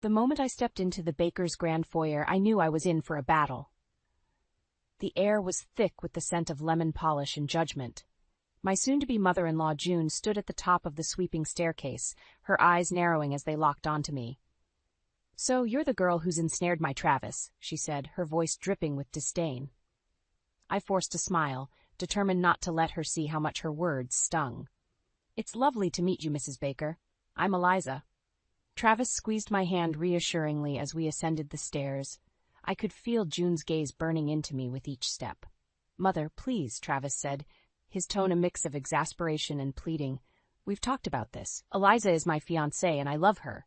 The moment I stepped into the baker's grand foyer, I knew I was in for a battle. The air was thick with the scent of lemon polish and judgment. My soon-to-be mother-in-law June stood at the top of the sweeping staircase, her eyes narrowing as they locked onto me. "So you're the girl who's ensnared my Travis," she said, her voice dripping with disdain. I forced a smile, determined not to let her see how much her words stung. "It's lovely to meet you, Mrs. Baker. I'm Eliza." Travis squeezed my hand reassuringly as we ascended the stairs. I could feel June's gaze burning into me with each step. "Mother, please," Travis said, his tone a mix of exasperation and pleading. "We've talked about this. Eliza is my fiancée, and I love her."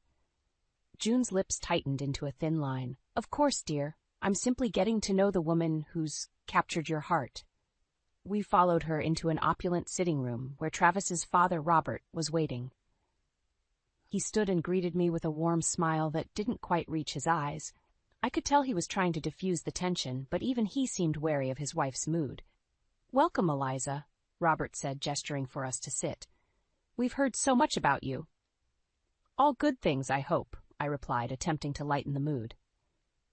June's lips tightened into a thin line. "Of course, dear. I'm simply getting to know the woman who's captured your heart." We followed her into an opulent sitting room where Travis's father, Robert, was waiting. He stood and greeted me with a warm smile that didn't quite reach his eyes. I could tell he was trying to diffuse the tension, but even he seemed wary of his wife's mood. "Welcome, Eliza," Robert said, gesturing for us to sit. "We've heard so much about you." "All good things, I hope," I replied, attempting to lighten the mood.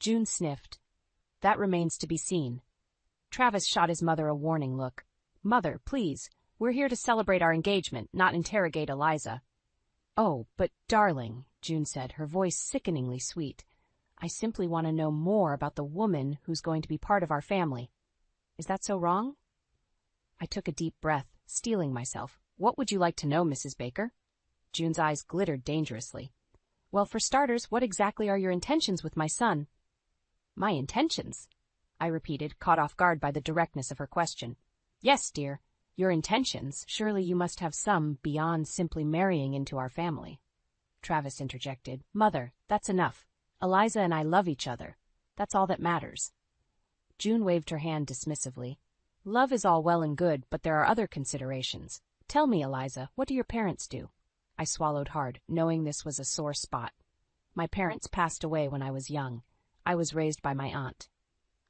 June sniffed. "That remains to be seen." Travis shot his mother a warning look. "Mother, please, we're here to celebrate our engagement, not interrogate Eliza." "Oh, but darling," June said, her voice sickeningly sweet, "I simply want to know more about the woman who's going to be part of our family. Is that so wrong?" I took a deep breath, steeling myself. "What would you like to know, Mrs. Baker?" June's eyes glittered dangerously. "Well, for starters, what exactly are your intentions with my son?" "My intentions?" I repeated, caught off guard by the directness of her question. "Yes, dear, your intentions. Surely you must have some beyond simply marrying into our family." Travis interjected. "Mother, that's enough. Eliza and I love each other. That's all that matters." June waved her hand dismissively. "Love is all well and good, but there are other considerations. Tell me, Eliza, what do your parents do?" I swallowed hard, knowing this was a sore spot. "My parents passed away when I was young. I was raised by my aunt."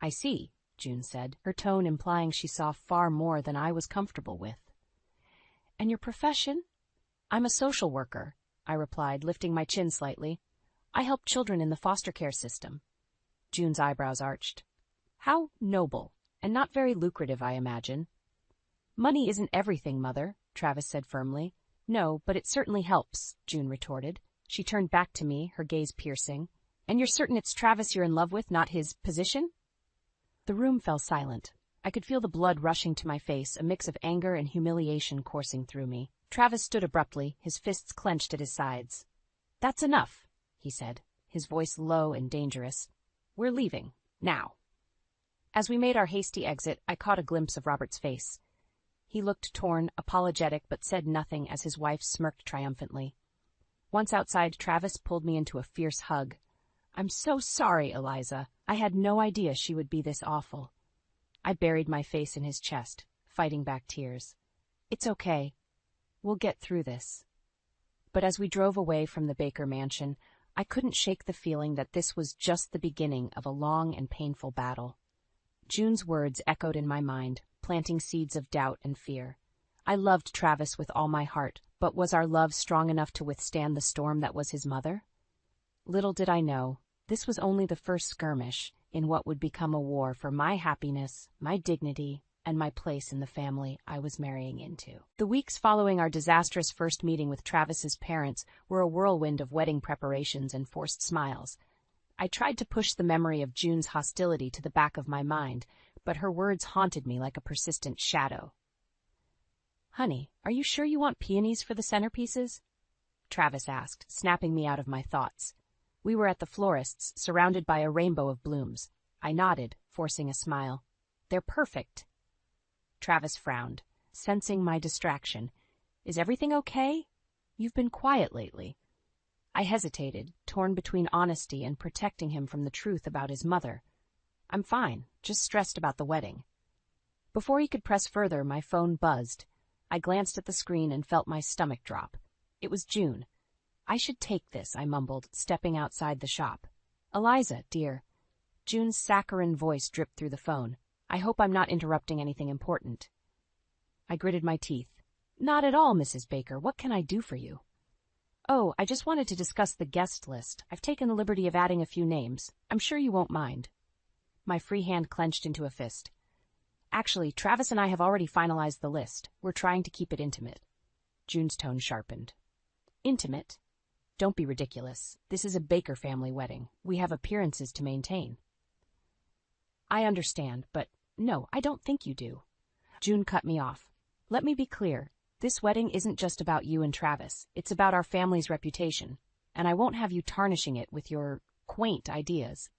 "I see," June said, her tone implying she saw far more than I was comfortable with. "And your profession?" "I'm a social worker," I replied, lifting my chin slightly. "I help children in the foster care system." June's eyebrows arched. "How noble, and not very lucrative, I imagine." "Money isn't everything, Mother," Travis said firmly. "No, but it certainly helps," June retorted. She turned back to me, her gaze piercing. "And you're certain it's Travis you're in love with, not his position?" The room fell silent. I could feel the blood rushing to my face, a mix of anger and humiliation coursing through me. Travis stood abruptly, his fists clenched at his sides. "That's enough," he said, his voice low and dangerous. "We're leaving. Now." As we made our hasty exit, I caught a glimpse of Robert's face. He looked torn, apologetic, but said nothing as his wife smirked triumphantly. Once outside, Travis pulled me into a fierce hug. "I'm so sorry, Eliza. I had no idea she would be this awful." I buried my face in his chest, fighting back tears. "It's okay. We'll get through this." But as we drove away from the Baker mansion, I couldn't shake the feeling that this was just the beginning of a long and painful battle. June's words echoed in my mind, planting seeds of doubt and fear. I loved Travis with all my heart, but was our love strong enough to withstand the storm that was his mother? Little did I know, this was only the first skirmish in what would become a war for my happiness, my dignity, and my place in the family I was marrying into. The weeks following our disastrous first meeting with Travis's parents were a whirlwind of wedding preparations and forced smiles. I tried to push the memory of June's hostility to the back of my mind, but her words haunted me like a persistent shadow. "Honey, are you sure you want peonies for the centerpieces?" Travis asked, snapping me out of my thoughts. We were at the florist's, surrounded by a rainbow of blooms. I nodded, forcing a smile. "They're perfect." Travis frowned, sensing my distraction. "Is everything okay? You've been quiet lately." I hesitated, torn between honesty and protecting him from the truth about his mother. "I'm fine, just stressed about the wedding." Before he could press further, my phone buzzed. I glanced at the screen and felt my stomach drop. It was June. "I should take this," I mumbled, stepping outside the shop. "Eliza, dear." June's saccharine voice dripped through the phone. "I hope I'm not interrupting anything important." I gritted my teeth. "Not at all, Mrs. Baker. What can I do for you?" Oh, I just wanted to discuss the guest list. I've taken the liberty of adding a few names. I'm sure you won't mind. My free hand clenched into a fist. Actually, Travis and I have already finalized the list. We're trying to keep it intimate. June's tone sharpened. Intimate? Don't be ridiculous. This is a Baker family wedding. We have appearances to maintain. I understand, but no, I don't think you do. June cut me off. Let me be clear. This wedding isn't just about you and Travis. It's about our family's reputation, and I won't have you tarnishing it with your quaint ideas.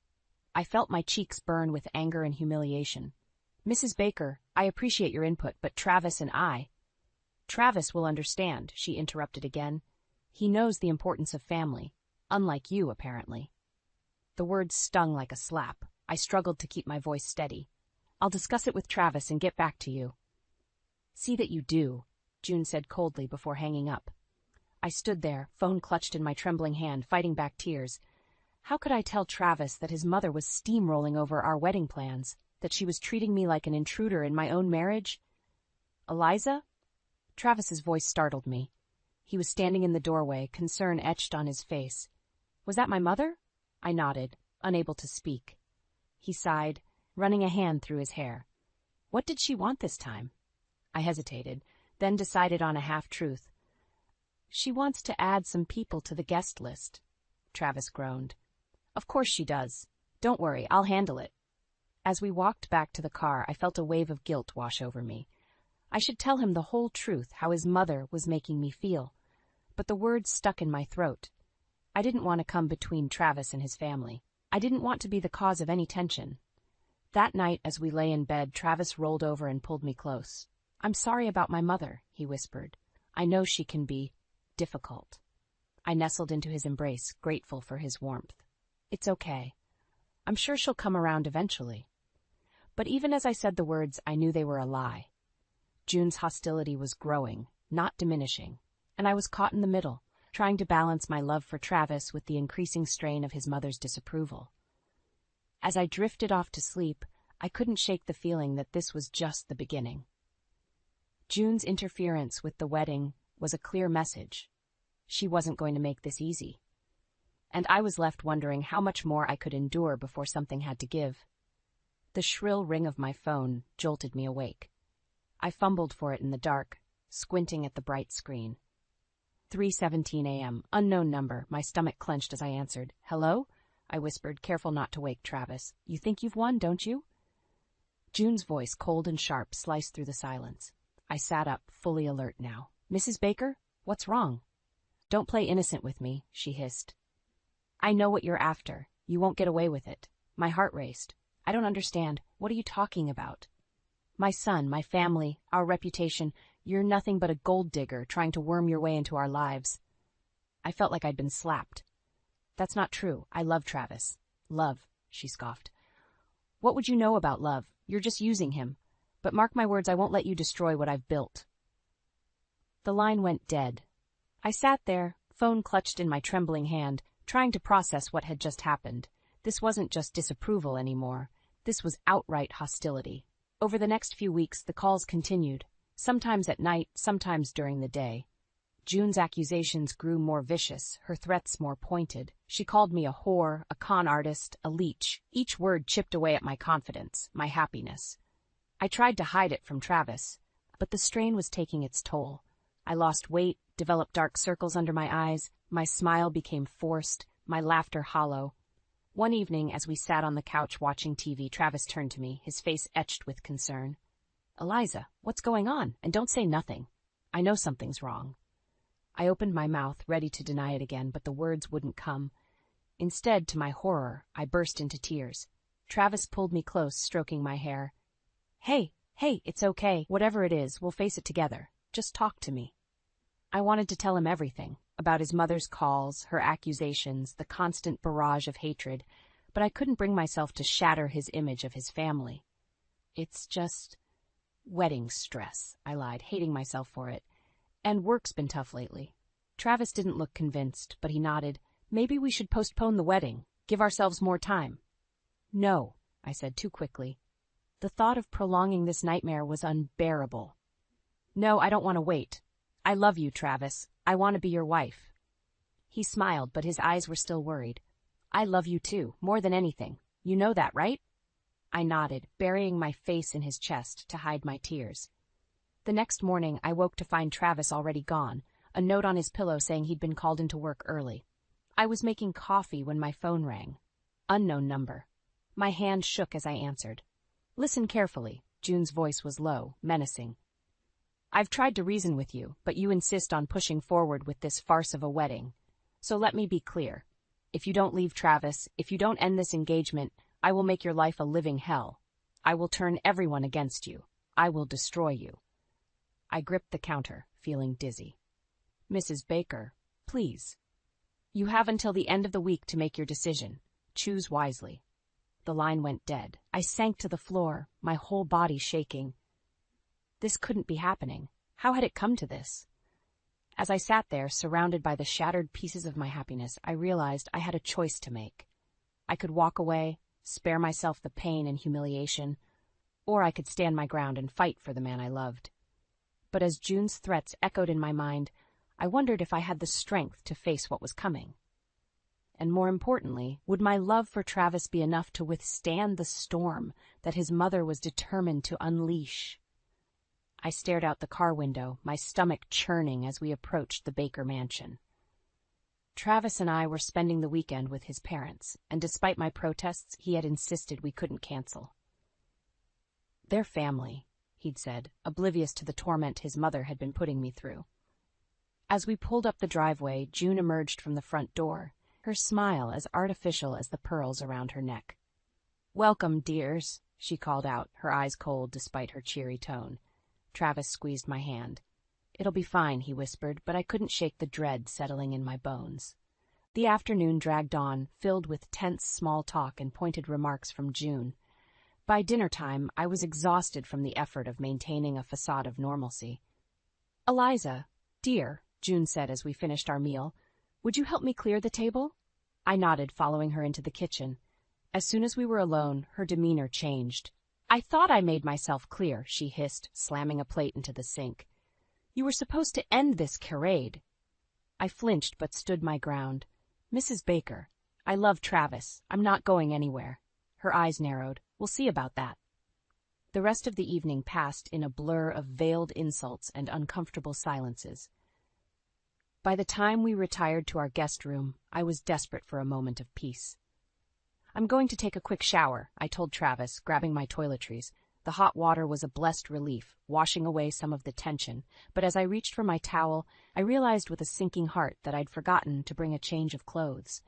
I felt my cheeks burn with anger and humiliation. Mrs. Baker, I appreciate your input, but Travis and I... Travis will understand, she interrupted again. He knows the importance of family, unlike you, apparently. The words stung like a slap. I struggled to keep my voice steady. I'll discuss it with Travis and get back to you. See that you do, June said coldly before hanging up. I stood there, phone clutched in my trembling hand, fighting back tears. How could I tell Travis that his mother was steamrolling over our wedding plans, that she was treating me like an intruder in my own marriage? Eliza? Travis's voice startled me. He was standing in the doorway, concern etched on his face. Was that my mother? I nodded, unable to speak. He sighed, running a hand through his hair. What did she want this time? I hesitated, then decided on a half-truth. She wants to add some people to the guest list. Travis groaned. Of course she does. Don't worry, I'll handle it. As we walked back to the car, I felt a wave of guilt wash over me. I should tell him the whole truth, how his mother was making me feel. But the words stuck in my throat. I didn't want to come between Travis and his family. I didn't want to be the cause of any tension. That night, as we lay in bed, Travis rolled over and pulled me close. I'm sorry about my mother, he whispered. I know she can be difficult. I nestled into his embrace, grateful for his warmth. It's okay. I'm sure she'll come around eventually. But even as I said the words, I knew they were a lie. June's hostility was growing, not diminishing, and I was caught in the middle, trying to balance my love for Travis with the increasing strain of his mother's disapproval. As I drifted off to sleep, I couldn't shake the feeling that this was just the beginning. June's interference with the wedding was a clear message. She wasn't going to make this easy. And I was left wondering how much more I could endure before something had to give. The shrill ring of my phone jolted me awake. I fumbled for it in the dark, squinting at the bright screen. 3:17 a.m., unknown number. My stomach clenched as I answered. Hello? I whispered, careful not to wake Travis. You think you've won, don't you? June's voice, cold and sharp, sliced through the silence. I sat up, fully alert now. Mrs. Baker? What's wrong? Don't play innocent with me, she hissed. I know what you're after. You won't get away with it. My heart raced. I don't understand. What are you talking about? My son, my family, our reputation. You're nothing but a gold digger trying to worm your way into our lives. I felt like I'd been slapped. That's not true. I love Travis. Love, she scoffed. What would you know about love? You're just using him. But mark my words, I won't let you destroy what I've built. The line went dead. I sat there, phone clutched in my trembling hand, trying to process what had just happened. This wasn't just disapproval anymore. This was outright hostility. Over the next few weeks, the calls continued, sometimes at night, sometimes during the day. June's accusations grew more vicious, her threats more pointed. She called me a whore, a con artist, a leech. Each word chipped away at my confidence, my happiness. I tried to hide it from Travis, but the strain was taking its toll. I lost weight, developed dark circles under my eyes, my smile became forced, my laughter hollow. One evening, as we sat on the couch watching TV, Travis turned to me, his face etched with concern. Eliza, what's going on? And don't say nothing. I know something's wrong. I opened my mouth, ready to deny it again, but the words wouldn't come. Instead, to my horror, I burst into tears. Travis pulled me close, stroking my hair. Hey, it's okay. Whatever it is, we'll face it together. Just talk to me. I wanted to tell him everything, about his mother's calls, her accusations, the constant barrage of hatred, but I couldn't bring myself to shatter his image of his family. It's just wedding stress, I lied, hating myself for it. And work's been tough lately. Travis didn't look convinced, but he nodded. Maybe we should postpone the wedding, give ourselves more time. No, I said too quickly. The thought of prolonging this nightmare was unbearable. No, I don't want to wait. I love you, Travis. I want to be your wife. He smiled, but his eyes were still worried. I love you too, more than anything. You know that, right? I nodded, burying my face in his chest to hide my tears. The next morning, I woke to find Travis already gone, a note on his pillow saying he'd been called into work early. I was making coffee when my phone rang. Unknown number. My hand shook as I answered. Listen carefully. June's voice was low, menacing. I've tried to reason with you, but you insist on pushing forward with this farce of a wedding. So let me be clear. If you don't leave Travis, if you don't end this engagement, I will make your life a living hell. I will turn everyone against you. I will destroy you. I gripped the counter, feeling dizzy. Mrs. Baker, please. You have until the end of the week to make your decision. Choose wisely. The line went dead. I sank to the floor, my whole body shaking. This couldn't be happening. How had it come to this? As I sat there, surrounded by the shattered pieces of my happiness, I realized I had a choice to make. I could walk away, spare myself the pain and humiliation, or I could stand my ground and fight for the man I loved. But as June's threats echoed in my mind, I wondered if I had the strength to face what was coming. And more importantly, would my love for Travis be enough to withstand the storm that his mother was determined to unleash? I stared out the car window, my stomach churning as we approached the Baker mansion. Travis and I were spending the weekend with his parents, and despite my protests, he had insisted we couldn't cancel. They're family, he'd said, oblivious to the torment his mother had been putting me through. As we pulled up the driveway, June emerged from the front door, her smile as artificial as the pearls around her neck. Welcome, dears, she called out, her eyes cold despite her cheery tone. Travis squeezed my hand. It'll be fine, he whispered, but I couldn't shake the dread settling in my bones. The afternoon dragged on, filled with tense small talk and pointed remarks from June. By dinner time, I was exhausted from the effort of maintaining a facade of normalcy. Eliza, dear, June said as we finished our meal, would you help me clear the table? I nodded, following her into the kitchen. As soon as we were alone, her demeanor changed. I thought I made myself clear, she hissed, slamming a plate into the sink. You were supposed to end this charade. I flinched but stood my ground. Mrs. Baker, I love Travis. I'm not going anywhere. Her eyes narrowed. We'll see about that. The rest of the evening passed in a blur of veiled insults and uncomfortable silences. By the time we retired to our guest room, I was desperate for a moment of peace. I'm going to take a quick shower, I told Travis, grabbing my toiletries. The hot water was a blessed relief, washing away some of the tension, but as I reached for my towel, I realized with a sinking heart that I'd forgotten to bring a change of clothes.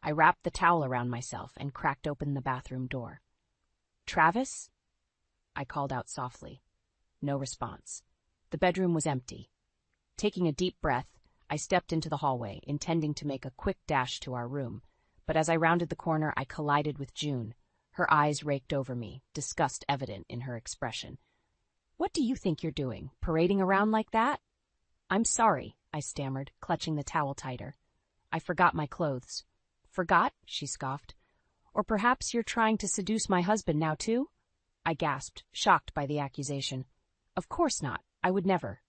I wrapped the towel around myself and cracked open the bathroom door. Travis? I called out softly. No response. The bedroom was empty. Taking a deep breath, I stepped into the hallway, intending to make a quick dash to our room. But as I rounded the corner, I collided with June. Her eyes raked over me, disgust evident in her expression. What do you think you're doing, parading around like that? I'm sorry, I stammered, clutching the towel tighter. I forgot my clothes. Forgot? She scoffed. Or perhaps you're trying to seduce my husband now too? I gasped, shocked by the accusation. Of course not. I would never.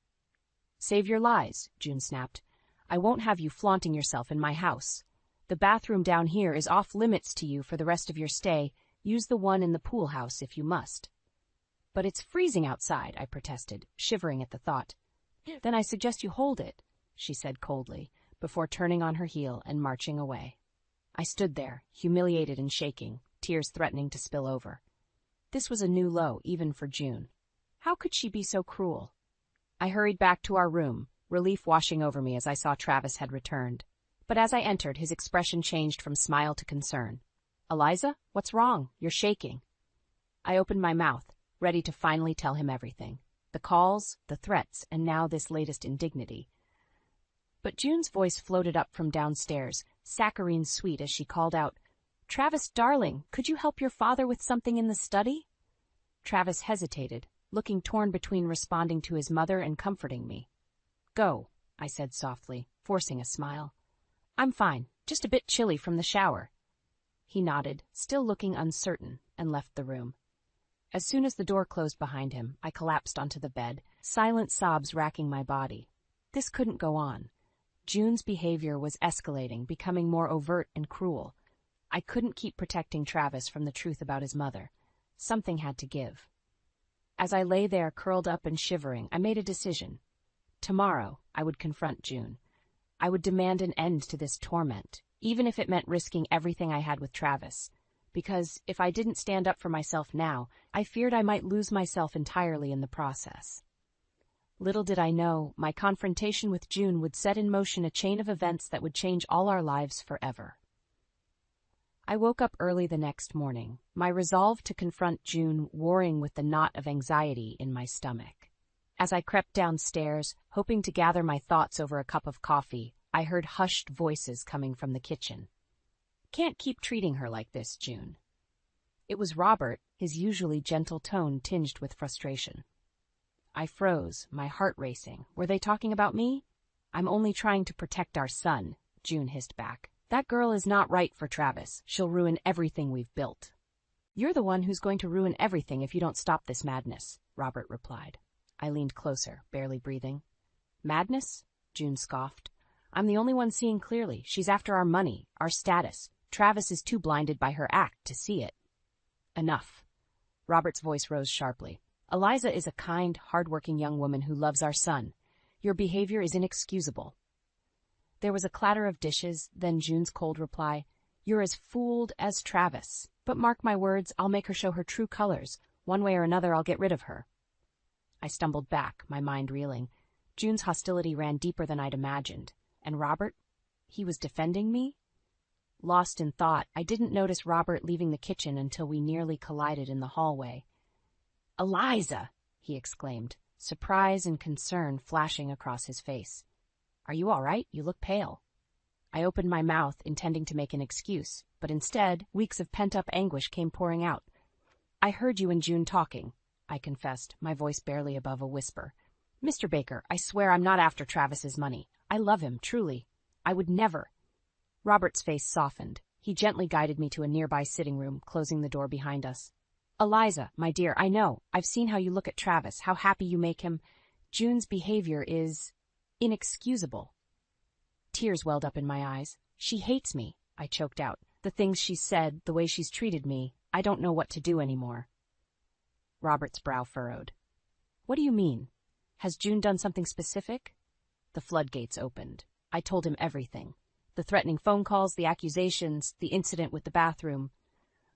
Save your lies, June snapped. I won't have you flaunting yourself in my house. The bathroom down here is off limits to you for the rest of your stay. Use the one in the pool house if you must. But it's freezing outside, I protested, shivering at the thought. Then I suggest you hold it, she said coldly, before turning on her heel and marching away. I stood there, humiliated and shaking, tears threatening to spill over. This was a new low, even for June. How could she be so cruel? I hurried back to our room, relief washing over me as I saw Travis had returned. But as I entered, his expression changed from smile to concern. Eliza, what's wrong? You're shaking. I opened my mouth, ready to finally tell him everything. The calls, the threats, and now this latest indignity. But June's voice floated up from downstairs, saccharine sweet as she called out, Travis, darling, could you help your father with something in the study? Travis hesitated, looking torn between responding to his mother and comforting me. Go, I said softly, forcing a smile. I'm fine, just a bit chilly from the shower. He nodded, still looking uncertain, and left the room. As soon as the door closed behind him, I collapsed onto the bed, silent sobs racking my body. This couldn't go on. June's behavior was escalating, becoming more overt and cruel. I couldn't keep protecting Travis from the truth about his mother. Something had to give. As I lay there, curled up and shivering, I made a decision. Tomorrow, I would confront June. I would demand an end to this torment, even if it meant risking everything I had with Travis. Because if I didn't stand up for myself now, I feared I might lose myself entirely in the process. Little did I know, my confrontation with June would set in motion a chain of events that would change all our lives forever. I woke up early the next morning, my resolve to confront June warring with the knot of anxiety in my stomach. As I crept downstairs, hoping to gather my thoughts over a cup of coffee, I heard hushed voices coming from the kitchen. "Can't keep treating her like this, June." It was Robert, his usually gentle tone tinged with frustration. I froze, my heart racing. Were they talking about me? "I'm only trying to protect our son," June hissed back. "That girl is not right for Travis. She'll ruin everything we've built." "You're the one who's going to ruin everything if you don't stop this madness," Robert replied. I leaned closer, barely breathing. "Madness?" June scoffed. "I'm the only one seeing clearly. She's after our money, our status. Travis is too blinded by her act to see it." "Enough." Robert's voice rose sharply. "Eliza is a kind, hard-working young woman who loves our son. Your behavior is inexcusable." There was a clatter of dishes, then June's cold reply, "You're as fooled as Travis. But mark my words, I'll make her show her true colors. One way or another, I'll get rid of her." I stumbled back, my mind reeling. June's hostility ran deeper than I'd imagined. And Robert? He was defending me? Lost in thought, I didn't notice Robert leaving the kitchen until we nearly collided in the hallway. "Eliza!" he exclaimed, surprise and concern flashing across his face. "Are you all right? You look pale." I opened my mouth, intending to make an excuse, but instead, weeks of pent-up anguish came pouring out. "I heard you and June talking," I confessed, my voice barely above a whisper. "Mr. Baker, I swear I'm not after Travis's money. I love him, truly. I would never." Robert's face softened. He gently guided me to a nearby sitting room, closing the door behind us. "Eliza, my dear, I know. I've seen how you look at Travis, how happy you make him. June's behavior is inexcusable." Tears welled up in my eyes. "She hates me," I choked out. "The things she's said, the way she's treated me, I don't know what to do anymore." Robert's brow furrowed. "What do you mean? Has June done something specific?" The floodgates opened. I told him everything. The threatening phone calls, the accusations, the incident with the bathroom.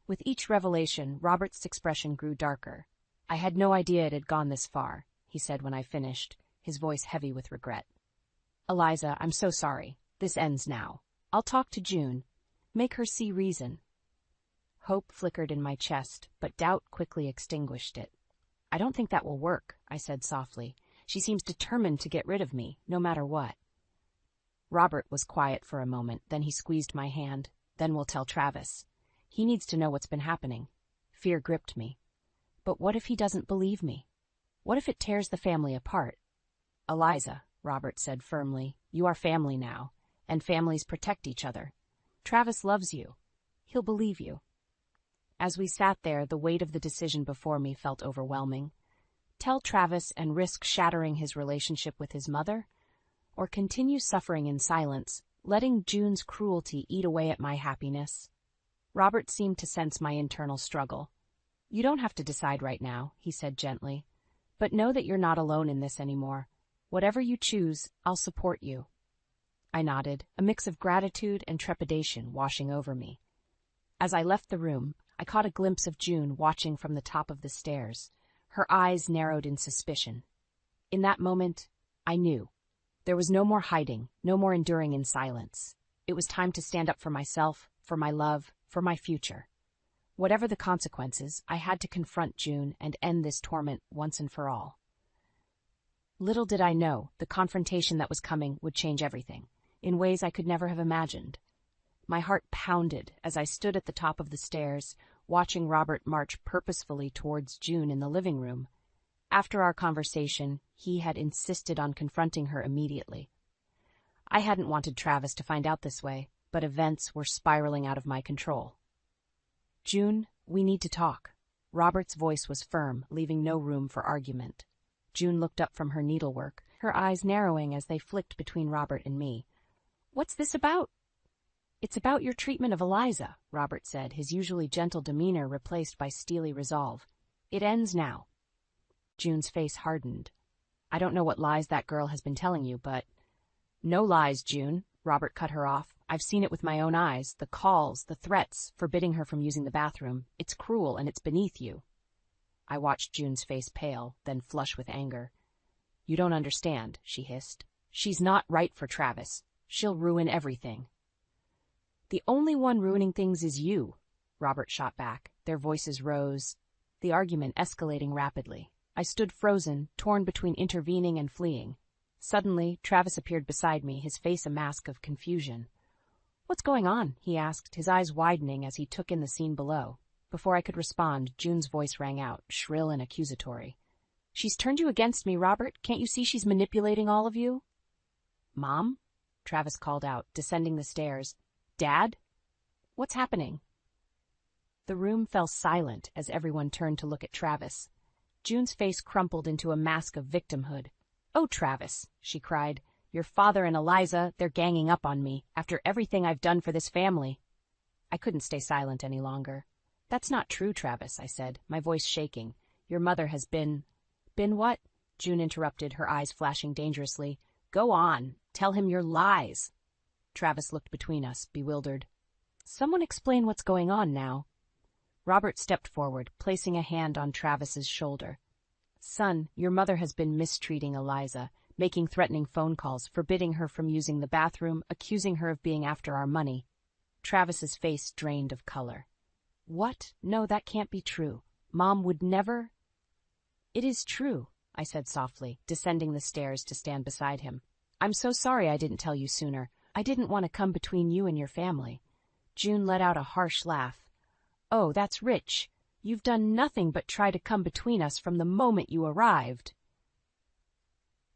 With each revelation, Robert's expression grew darker. "I had no idea it had gone this far," he said when I finished, his voice heavy with regret. "Eliza, I'm so sorry. This ends now. I'll talk to June. Make her see reason." Hope flickered in my chest, but doubt quickly extinguished it. "I don't think that will work," I said softly. "She seems determined to get rid of me, no matter what." Robert was quiet for a moment, then he squeezed my hand. "Then we'll tell Travis. He needs to know what's been happening." Fear gripped me. But what if he doesn't believe me? What if it tears the family apart? "Eliza," Robert said firmly, "you are family now, and families protect each other. Travis loves you. He'll believe you." As we sat there, the weight of the decision before me felt overwhelming. Tell Travis and risk shattering his relationship with his mother? Or continue suffering in silence, letting June's cruelty eat away at my happiness? Robert seemed to sense my internal struggle. "You don't have to decide right now," he said gently. "But know that you're not alone in this anymore. Whatever you choose, I'll support you." I nodded, a mix of gratitude and trepidation washing over me. As I left the room, I caught a glimpse of June watching from the top of the stairs, her eyes narrowed in suspicion. In that moment, I knew. There was no more hiding, no more enduring in silence. It was time to stand up for myself, for my love, for my future. Whatever the consequences, I had to confront June and end this torment once and for all. Little did I know, the confrontation that was coming would change everything, in ways I could never have imagined. My heart pounded as I stood at the top of the stairs, watching Robert march purposefully towards June in the living room. After our conversation, he had insisted on confronting her immediately. I hadn't wanted Travis to find out this way, but events were spiraling out of my control. "June, we need to talk." Robert's voice was firm, leaving no room for argument. June looked up from her needlework, her eyes narrowing as they flicked between Robert and me. What's this about? It's about your treatment of Eliza, Robert said, his usually gentle demeanor replaced by steely resolve. It ends now. June's face hardened. I don't know what lies that girl has been telling you, but... No lies, June, Robert cut her off. I've seen it with my own eyes, the calls, the threats, forbidding her from using the bathroom. It's cruel and it's beneath you. I watched June's face pale, then flush with anger. You don't understand, she hissed. She's not right for Travis. She'll ruin everything. The only one ruining things is you, Robert shot back. Their voices rose, the argument escalating rapidly. I stood frozen, torn between intervening and fleeing. Suddenly, Travis appeared beside me, his face a mask of confusion. What's going on? He asked, his eyes widening as he took in the scene below. Before I could respond, June's voice rang out, shrill and accusatory. She's turned you against me, Robert. Can't you see she's manipulating all of you? Mom? Travis called out, descending the stairs. Dad? What's happening? The room fell silent as everyone turned to look at Travis. June's face crumpled into a mask of victimhood. Oh, Travis, she cried. Your father and Eliza, they're ganging up on me, after everything I've done for this family. I couldn't stay silent any longer. That's not true, Travis, I said, my voice shaking. Your mother has been... Been what? June interrupted, her eyes flashing dangerously. Go on, tell him your lies. Travis looked between us, bewildered. Someone explain what's going on now. Robert stepped forward, placing a hand on Travis's shoulder. Son, your mother has been mistreating Eliza, making threatening phone calls, forbidding her from using the bathroom, accusing her of being after our money. Travis's face drained of color. What? No, that can't be true. Mom would never... It is true, I said softly, descending the stairs to stand beside him. I'm so sorry I didn't tell you sooner. I didn't want to come between you and your family. June let out a harsh laugh. Oh, that's rich. You've done nothing but try to come between us from the moment you arrived.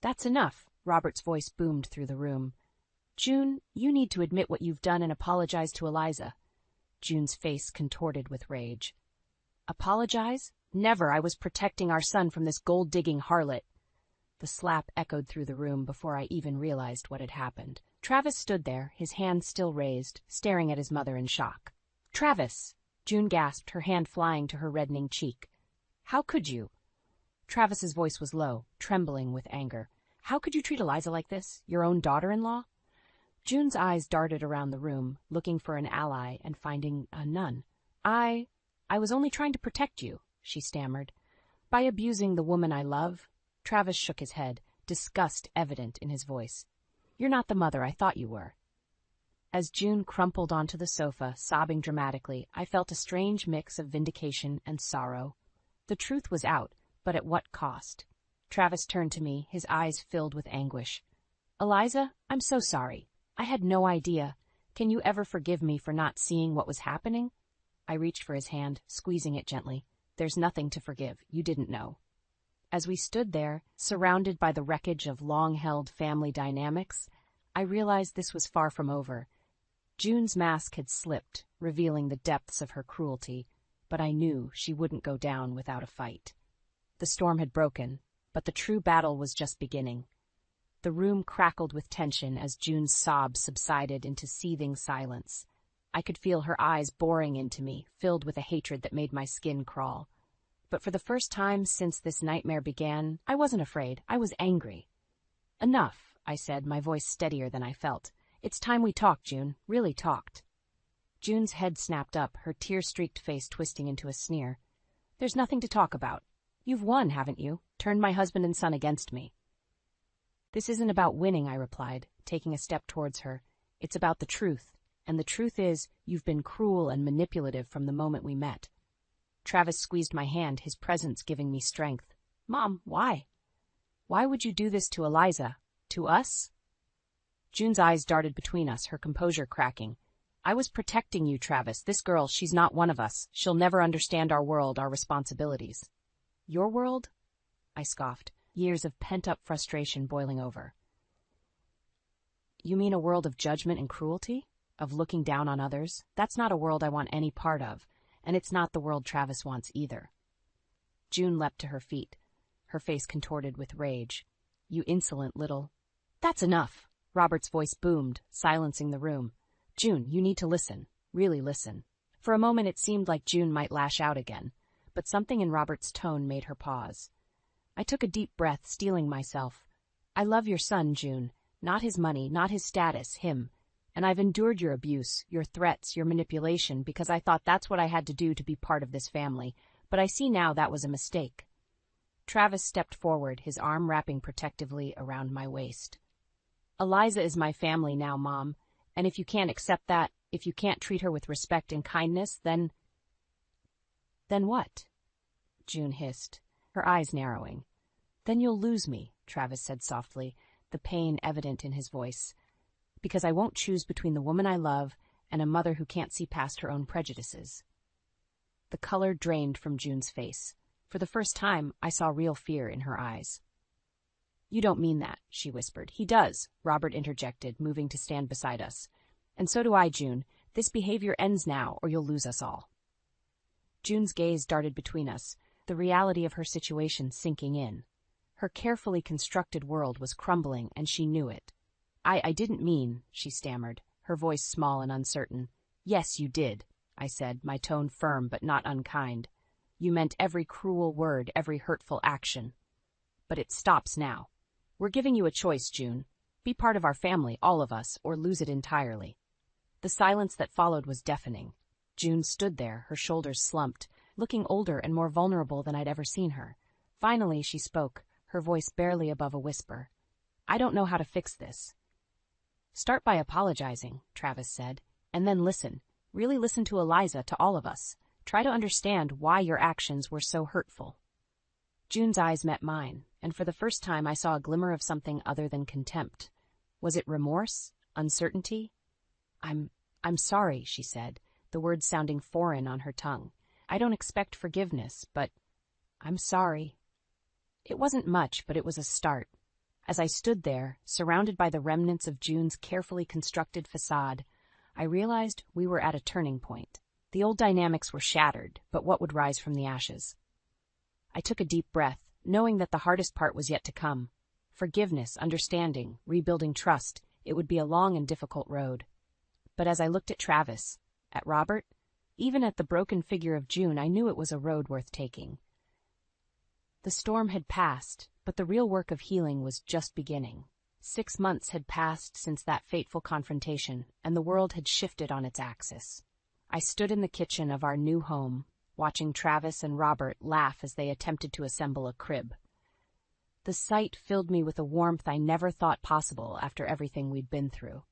That's enough, Robert's voice boomed through the room. June, you need to admit what you've done and apologize to Eliza. June's face contorted with rage. Apologize? Never. I was protecting our son from this gold-digging harlot. The slap echoed through the room before I even realized what had happened. Travis stood there, his hand still raised, staring at his mother in shock. Travis! June gasped, her hand flying to her reddening cheek. How could you? Travis's voice was low, trembling with anger. How could you treat Eliza like this? Your own daughter-in-law? June's eyes darted around the room, looking for an ally and finding none. I was only trying to protect you, she stammered. By abusing the woman I love? Travis shook his head, disgust evident in his voice. You're not the mother I thought you were. As June crumpled onto the sofa, sobbing dramatically, I felt a strange mix of vindication and sorrow. The truth was out, but at what cost? Travis turned to me, his eyes filled with anguish. Eliza, I'm so sorry. I had no idea. Can you ever forgive me for not seeing what was happening? I reached for his hand, squeezing it gently. There's nothing to forgive. You didn't know. As we stood there, surrounded by the wreckage of long-held family dynamics, I realized this was far from over. June's mask had slipped, revealing the depths of her cruelty, but I knew she wouldn't go down without a fight. The storm had broken, but the true battle was just beginning. The room crackled with tension as June's sobs subsided into seething silence. I could feel her eyes boring into me, filled with a hatred that made my skin crawl. But for the first time since this nightmare began, I wasn't afraid. I was angry. Enough, I said, my voice steadier than I felt. It's time we talked, June. Really talked. June's head snapped up, her tear-streaked face twisting into a sneer. There's nothing to talk about. You've won, haven't you? Turned my husband and son against me. This isn't about winning, I replied, taking a step towards her. It's about the truth. And the truth is, you've been cruel and manipulative from the moment we met. Travis squeezed my hand, his presence giving me strength. Mom, why? Why would you do this to Eliza? To us? June's eyes darted between us, her composure cracking. I was protecting you, Travis. This girl, she's not one of us. She'll never understand our world, our responsibilities. Your world? I scoffed, years of pent-up frustration boiling over. You mean a world of judgment and cruelty? Of looking down on others? That's not a world I want any part of, and it's not the world Travis wants either. June leapt to her feet, her face contorted with rage. You insolent little... That's enough, Robert's voice boomed, silencing the room. June, you need to listen. Really listen. For a moment it seemed like June might lash out again, but something in Robert's tone made her pause. I took a deep breath, steeling myself. I love your son, June. Not his money, not his status, him. And I've endured your abuse, your threats, your manipulation, because I thought that's what I had to do to be part of this family, but I see now that was a mistake. Travis stepped forward, his arm wrapping protectively around my waist. Eliza is my family now, Mom, and if you can't accept that, if you can't treat her with respect and kindness, then what? June hissed, her eyes narrowing. Then you'll lose me, Travis said softly, the pain evident in his voice. Because I won't choose between the woman I love and a mother who can't see past her own prejudices. The color drained from June's face. For the first time, I saw real fear in her eyes. You don't mean that, she whispered. He does, Robert interjected, moving to stand beside us. And so do I, June. This behavior ends now, or you'll lose us all. June's gaze darted between us, the reality of her situation sinking in. Her carefully constructed world was crumbling, and she knew it. I didn't mean, she stammered, her voice small and uncertain. Yes, you did, I said, my tone firm but not unkind. You meant every cruel word, every hurtful action. But it stops now. We're giving you a choice, June. Be part of our family, all of us, or lose it entirely. The silence that followed was deafening. June stood there, her shoulders slumped, looking older and more vulnerable than I'd ever seen her. Finally, she spoke, her voice barely above a whisper. I don't know how to fix this. Start by apologizing, Travis said, and then listen. Really listen to Eliza, to all of us. Try to understand why your actions were so hurtful. June's eyes met mine, and for the first time I saw a glimmer of something other than contempt. Was it remorse? Uncertainty? I'm sorry, she said, the words sounding foreign on her tongue. I don't expect forgiveness, but I'm sorry. It wasn't much, but it was a start. As I stood there, surrounded by the remnants of June's carefully constructed facade, I realized we were at a turning point. The old dynamics were shattered, but what would rise from the ashes? I took a deep breath, knowing that the hardest part was yet to come. Forgiveness, understanding, rebuilding trust, it would be a long and difficult road. But as I looked at Travis, at Robert, even at the broken figure of June, I knew it was a road worth taking. The storm had passed, but the real work of healing was just beginning. 6 months had passed since that fateful confrontation, and the world had shifted on its axis. I stood in the kitchen of our new home, watching Travis and Robert laugh as they attempted to assemble a crib. The sight filled me with a warmth I never thought possible after everything we'd been through.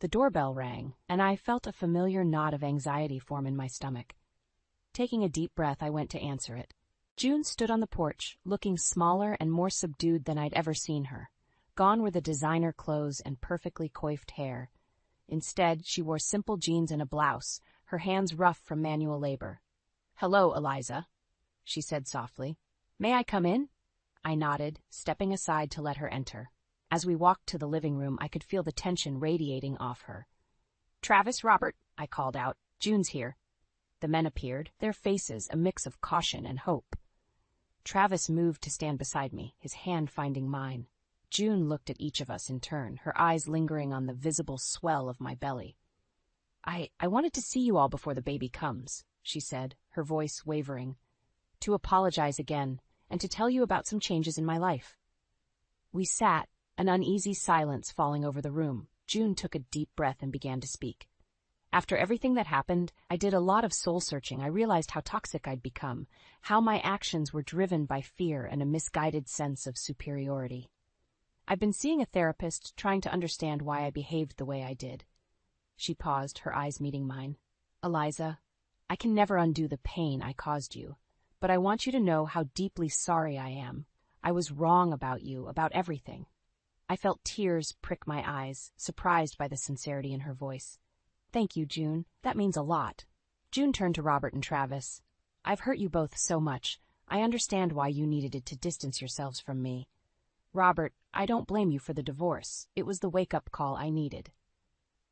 The doorbell rang, and I felt a familiar knot of anxiety form in my stomach. Taking a deep breath, I went to answer it. June stood on the porch, looking smaller and more subdued than I'd ever seen her. Gone were the designer clothes and perfectly coiffed hair. Instead, she wore simple jeans and a blouse, her hands rough from manual labor. "Hello, Eliza," she said softly. "May I come in?" I nodded, stepping aside to let her enter. As we walked to the living room, I could feel the tension radiating off her. "Travis, Robert," I called out. "June's here." The men appeared, their faces a mix of caution and hope. Travis moved to stand beside me, his hand finding mine. June looked at each of us in turn, her eyes lingering on the visible swell of my belly. I wanted to see you all before the baby comes," she said, her voice wavering. "To apologize again, and to tell you about some changes in my life." We sat, an uneasy silence falling over the room. June took a deep breath and began to speak. "After everything that happened, I did a lot of soul-searching. I realized how toxic I'd become, how my actions were driven by fear and a misguided sense of superiority. I've been seeing a therapist, trying to understand why I behaved the way I did." She paused, her eyes meeting mine. "Eliza, I can never undo the pain I caused you, but I want you to know how deeply sorry I am. I was wrong about you, about everything." I felt tears prick my eyes, surprised by the sincerity in her voice. "Thank you, June. That means a lot." June turned to Robert and Travis. "I've hurt you both so much. I understand why you needed it to distance yourselves from me. Robert, I don't blame you for the divorce. It was the wake-up call I needed."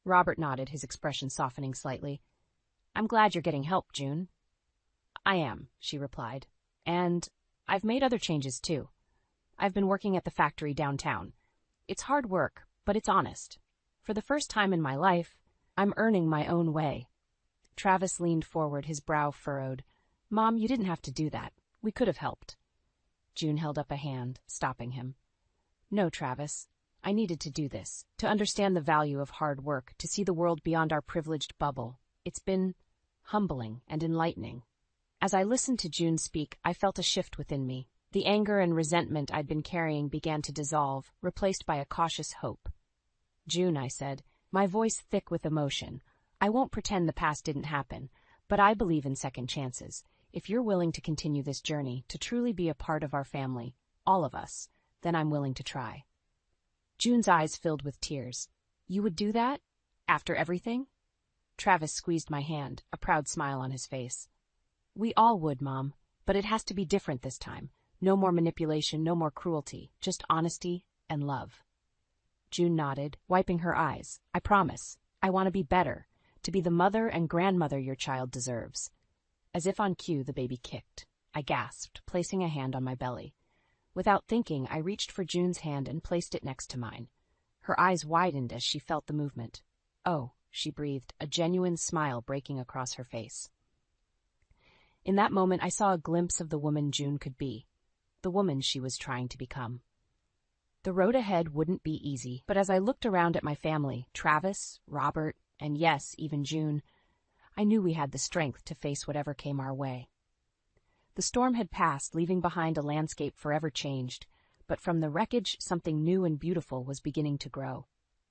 Robert nodded, his expression softening slightly. "I'm glad you're getting help, June." "I am," she replied. "And I've made other changes, too. I've been working at the factory downtown. It's hard work, but it's honest. For the first time in my life, I'm earning my own way." Travis leaned forward, his brow furrowed. "Mom, you didn't have to do that. We could have helped." June held up a hand, stopping him. "No, Travis. I needed to do this, to understand the value of hard work, to see the world beyond our privileged bubble. It's been humbling and enlightening." As I listened to June speak, I felt a shift within me. The anger and resentment I'd been carrying began to dissolve, replaced by a cautious hope. "June," I said, my voice thick with emotion, "I won't pretend the past didn't happen, but I believe in second chances. If you're willing to continue this journey, to truly be a part of our family, all of us, then I'm willing to try." June's eyes filled with tears. "You would do that? After everything?" Travis squeezed my hand, a proud smile on his face. "We all would, Mom, but it has to be different this time. No more manipulation, no more cruelty, just honesty and love." June nodded, wiping her eyes. "I promise. I want to be better, to be the mother and grandmother your child deserves." As if on cue, the baby kicked. I gasped, placing a hand on my belly. Without thinking, I reached for June's hand and placed it next to mine. Her eyes widened as she felt the movement. "Oh," she breathed, a genuine smile breaking across her face. In that moment, I saw a glimpse of the woman June could be, the woman she was trying to become. The road ahead wouldn't be easy, but as I looked around at my family, Travis, Robert, and yes, even June, I knew we had the strength to face whatever came our way. The storm had passed, leaving behind a landscape forever changed, but from the wreckage, something new and beautiful was beginning to grow.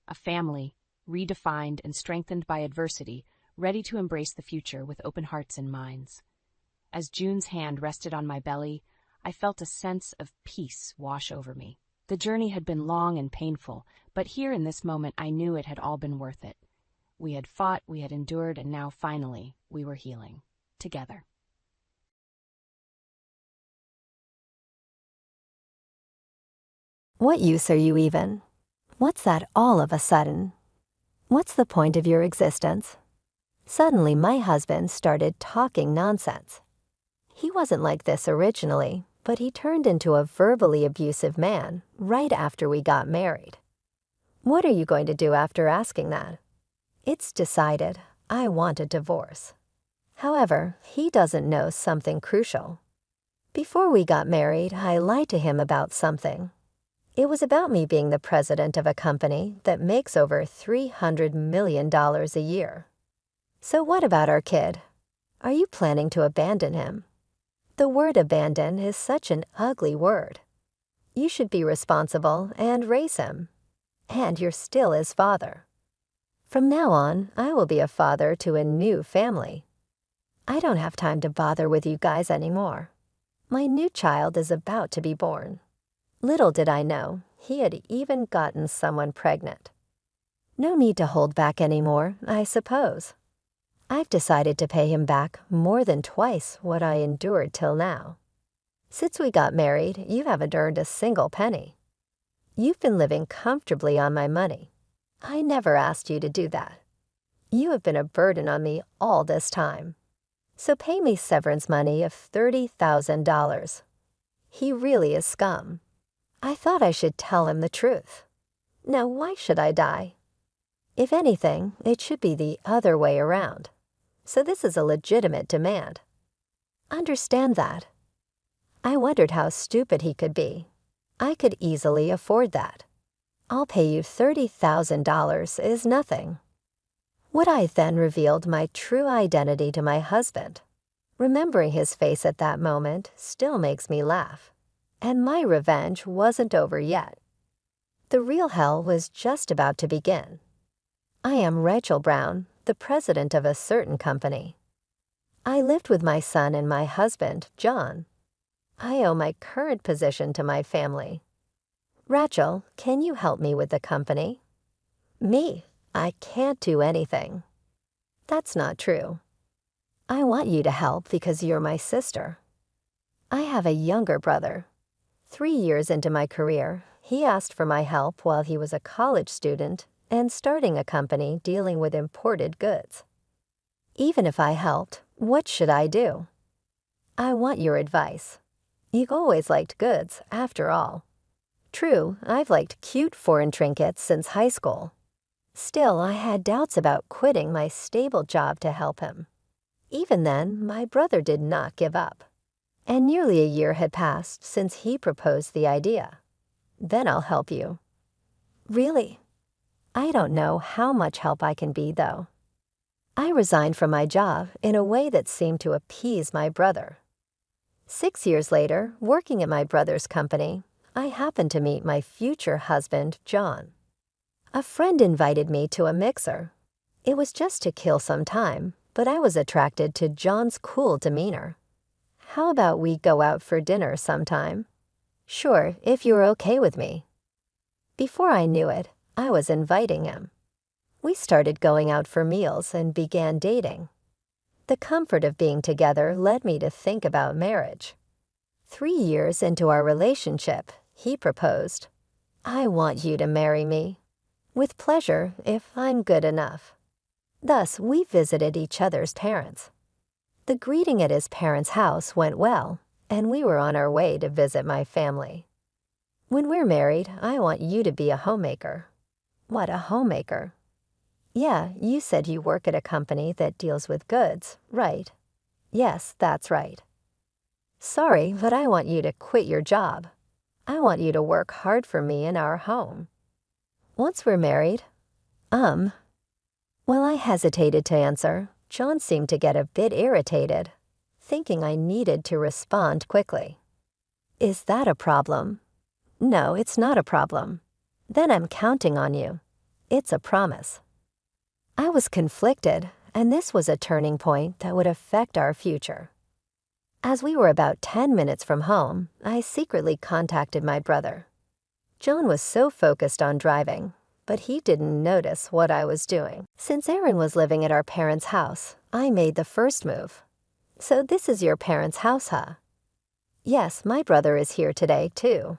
A family, redefined and strengthened by adversity, ready to embrace the future with open hearts and minds. As June's hand rested on my belly, I felt a sense of peace wash over me. The journey had been long and painful, but here in this moment I knew it had all been worth it. We had fought, we had endured, and now finally we were healing. Together. What use are you even? What's that all of a sudden? What's the point of your existence? Suddenly my husband started talking nonsense. He wasn't like this originally, but he turned into a verbally abusive man right after we got married. What are you going to do after asking that? It's decided. I want a divorce. However, he doesn't know something crucial. Before we got married, I lied to him about something. It was about me being the president of a company that makes over $300 million a year. So what about our kid? Are you planning to abandon him? The word abandon is such an ugly word. You should be responsible and raise him. And you're still his father. From now on, I will be a father to a new family. I don't have time to bother with you guys anymore. My new child is about to be born. Little did I know, he had even gotten someone pregnant. No need to hold back anymore, I suppose. I've decided to pay him back more than twice what I endured till now. Since we got married, you haven't earned a single penny. You've been living comfortably on my money. I never asked you to do that. You have been a burden on me all this time. So pay me severance money of $30,000. He really is scum. I thought I should tell him the truth. Now, why should I die? If anything, it should be the other way around. So this is a legitimate demand. Understand that. I wondered how stupid he could be. I could easily afford that. I'll pay you $30,000 is nothing. What I then revealed my true identity to my husband. Remembering his face at that moment still makes me laugh. And my revenge wasn't over yet. The real hell was just about to begin. I am Rachel Brown, the president of a certain company. I lived with my son and my husband, John. I owe my current position to my family. Rachel, can you help me with the company? Me? I can't do anything. That's not true. I want you to help because you're my sister. I have a younger brother. 3 years into my career, he asked for my help while he was a college student and starting a company dealing with imported goods. Even if I helped, what should I do? I want your advice. You've always liked goods, after all. True, I've liked cute foreign trinkets since high school. Still, I had doubts about quitting my stable job to help him. Even then, my brother did not give up. And nearly a year had passed since he proposed the idea. Then I'll help you. Really? I don't know how much help I can be, though. I resigned from my job in a way that seemed to appease my brother. 6 years later, working at my brother's company, I happened to meet my future husband, John. A friend invited me to a mixer. It was just to kill some time, but I was attracted to John's cool demeanor. How about we go out for dinner sometime? Sure, if you're okay with me. Before I knew it, I was inviting him. We started going out for meals and began dating. The comfort of being together led me to think about marriage. 3 years into our relationship, he proposed, "I want you to marry me. With pleasure, if I'm good enough." Thus, we visited each other's parents. The greeting at his parents' house went well, and we were on our way to visit my family. "When we're married, I want you to be a homemaker." What, a homemaker? Yeah, you said you work at a company that deals with goods, right? Yes, that's right. Sorry, but I want you to quit your job. I want you to work hard for me in our home. Once we're married, While I hesitated to answer, John seemed to get a bit irritated, thinking I needed to respond quickly. Is that a problem? No, it's not a problem. Then I'm counting on you. It's a promise. I was conflicted, and this was a turning point that would affect our future. As we were about 10 minutes from home, I secretly contacted my brother. John was so focused on driving, but he didn't notice what I was doing. Since Aaron was living at our parents' house, I made the first move. "So this is your parents' house, huh?" "Yes, my brother is here today, too."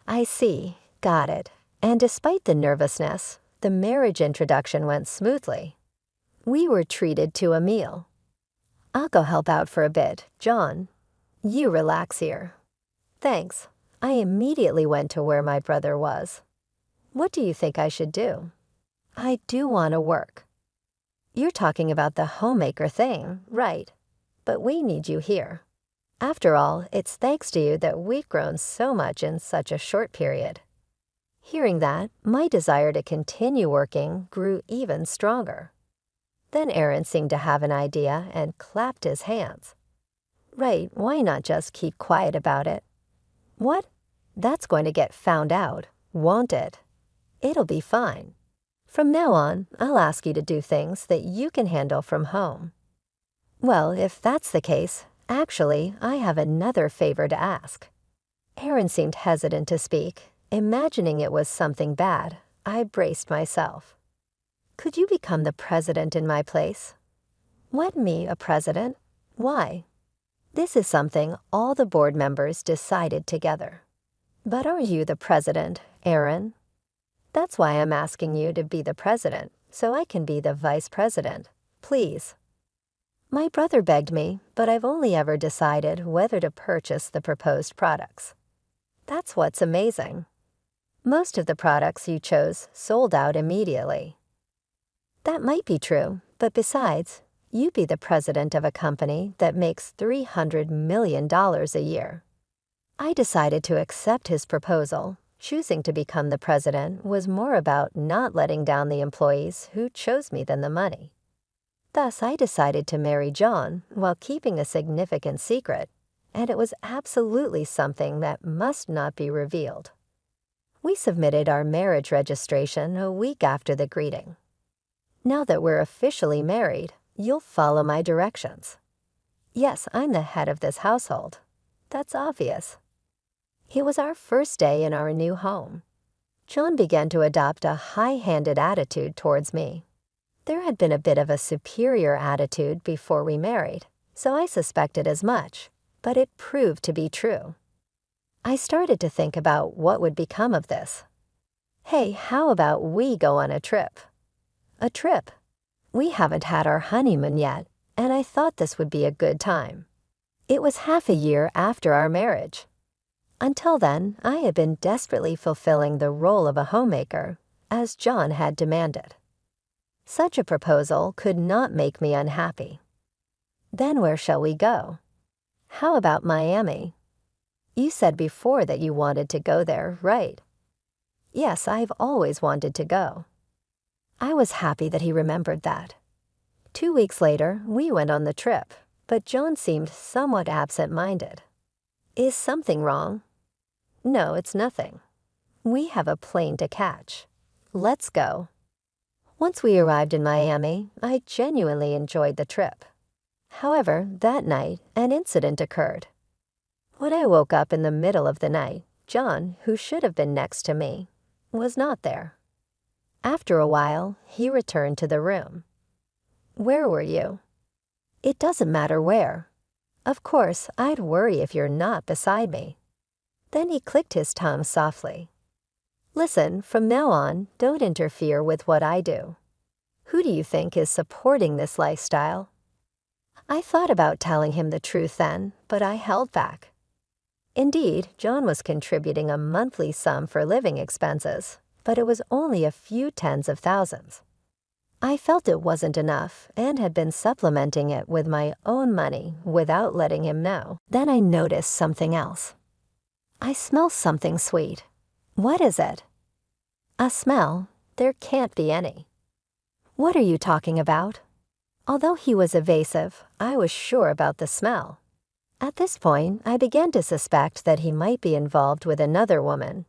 "I see. Got it." And despite the nervousness, the marriage introduction went smoothly. We were treated to a meal. "I'll go help out for a bit, John. You relax here." "Thanks." I immediately went to where my brother was. "What do you think I should do?" "I do want to work." "You're talking about the homemaker thing, right? But we need you here. After all, it's thanks to you that we've grown so much in such a short period." Hearing that, my desire to continue working grew even stronger. Then Aaron seemed to have an idea and clapped his hands. "Right, why not just keep quiet about it?" "What? That's going to get found out, won't it?" "It'll be fine. From now on, I'll ask you to do things that you can handle from home." "Well, if that's the case, actually, I have another favor to ask." Aaron seemed hesitant to speak. Imagining it was something bad, I braced myself. "Could you become the president in my place?" "What, me, a president? Why?" "This is something all the board members decided together." "But aren't you the president, Aaron?" "That's why I'm asking you to be the president, so I can be the vice president. Please." My brother begged me, but I've only ever decided whether to purchase the proposed products. That's what's amazing. Most of the products you chose sold out immediately. That might be true, but besides, you'd be the president of a company that makes $300 million a year. I decided to accept his proposal. Choosing to become the president was more about not letting down the employees who chose me than the money. Thus, I decided to marry John while keeping a significant secret, and it was absolutely something that must not be revealed. We submitted our marriage registration a week after the greeting. Now that we're officially married, you'll follow my directions. Yes, I'm the head of this household. That's obvious. It was our first day in our new home. John began to adopt a high-handed attitude towards me. There had been a bit of a superior attitude before we married, so I suspected as much, but it proved to be true. I started to think about what would become of this. "Hey, how about we go on a trip?" "A trip? We haven't had our honeymoon yet, and I thought this would be a good time." It was half a year after our marriage. Until then, I had been desperately fulfilling the role of a homemaker, as John had demanded. Such a proposal could not make me unhappy. Then where shall we go? How about Miami? You said before that you wanted to go there, right? Yes, I've always wanted to go. I was happy that he remembered that. 2 weeks later, we went on the trip, but John seemed somewhat absent-minded. Is something wrong? No, it's nothing. We have a plane to catch. Let's go. Once we arrived in Miami, I genuinely enjoyed the trip. However, that night, an incident occurred. When I woke up in the middle of the night, John, who should have been next to me, was not there. After a while, he returned to the room. Where were you? It doesn't matter where. Of course, I'd worry if you're not beside me. Then he clicked his tongue softly. Listen, from now on, don't interfere with what I do. Who do you think is supporting this lifestyle? I thought about telling him the truth then, but I held back. Indeed, John was contributing a monthly sum for living expenses, but it was only a few tens of thousands. I felt it wasn't enough and had been supplementing it with my own money without letting him know. Then I noticed something else. I smell something sweet. What is it? A smell? There can't be any. What are you talking about? Although he was evasive, I was sure about the smell. At this point, I began to suspect that he might be involved with another woman.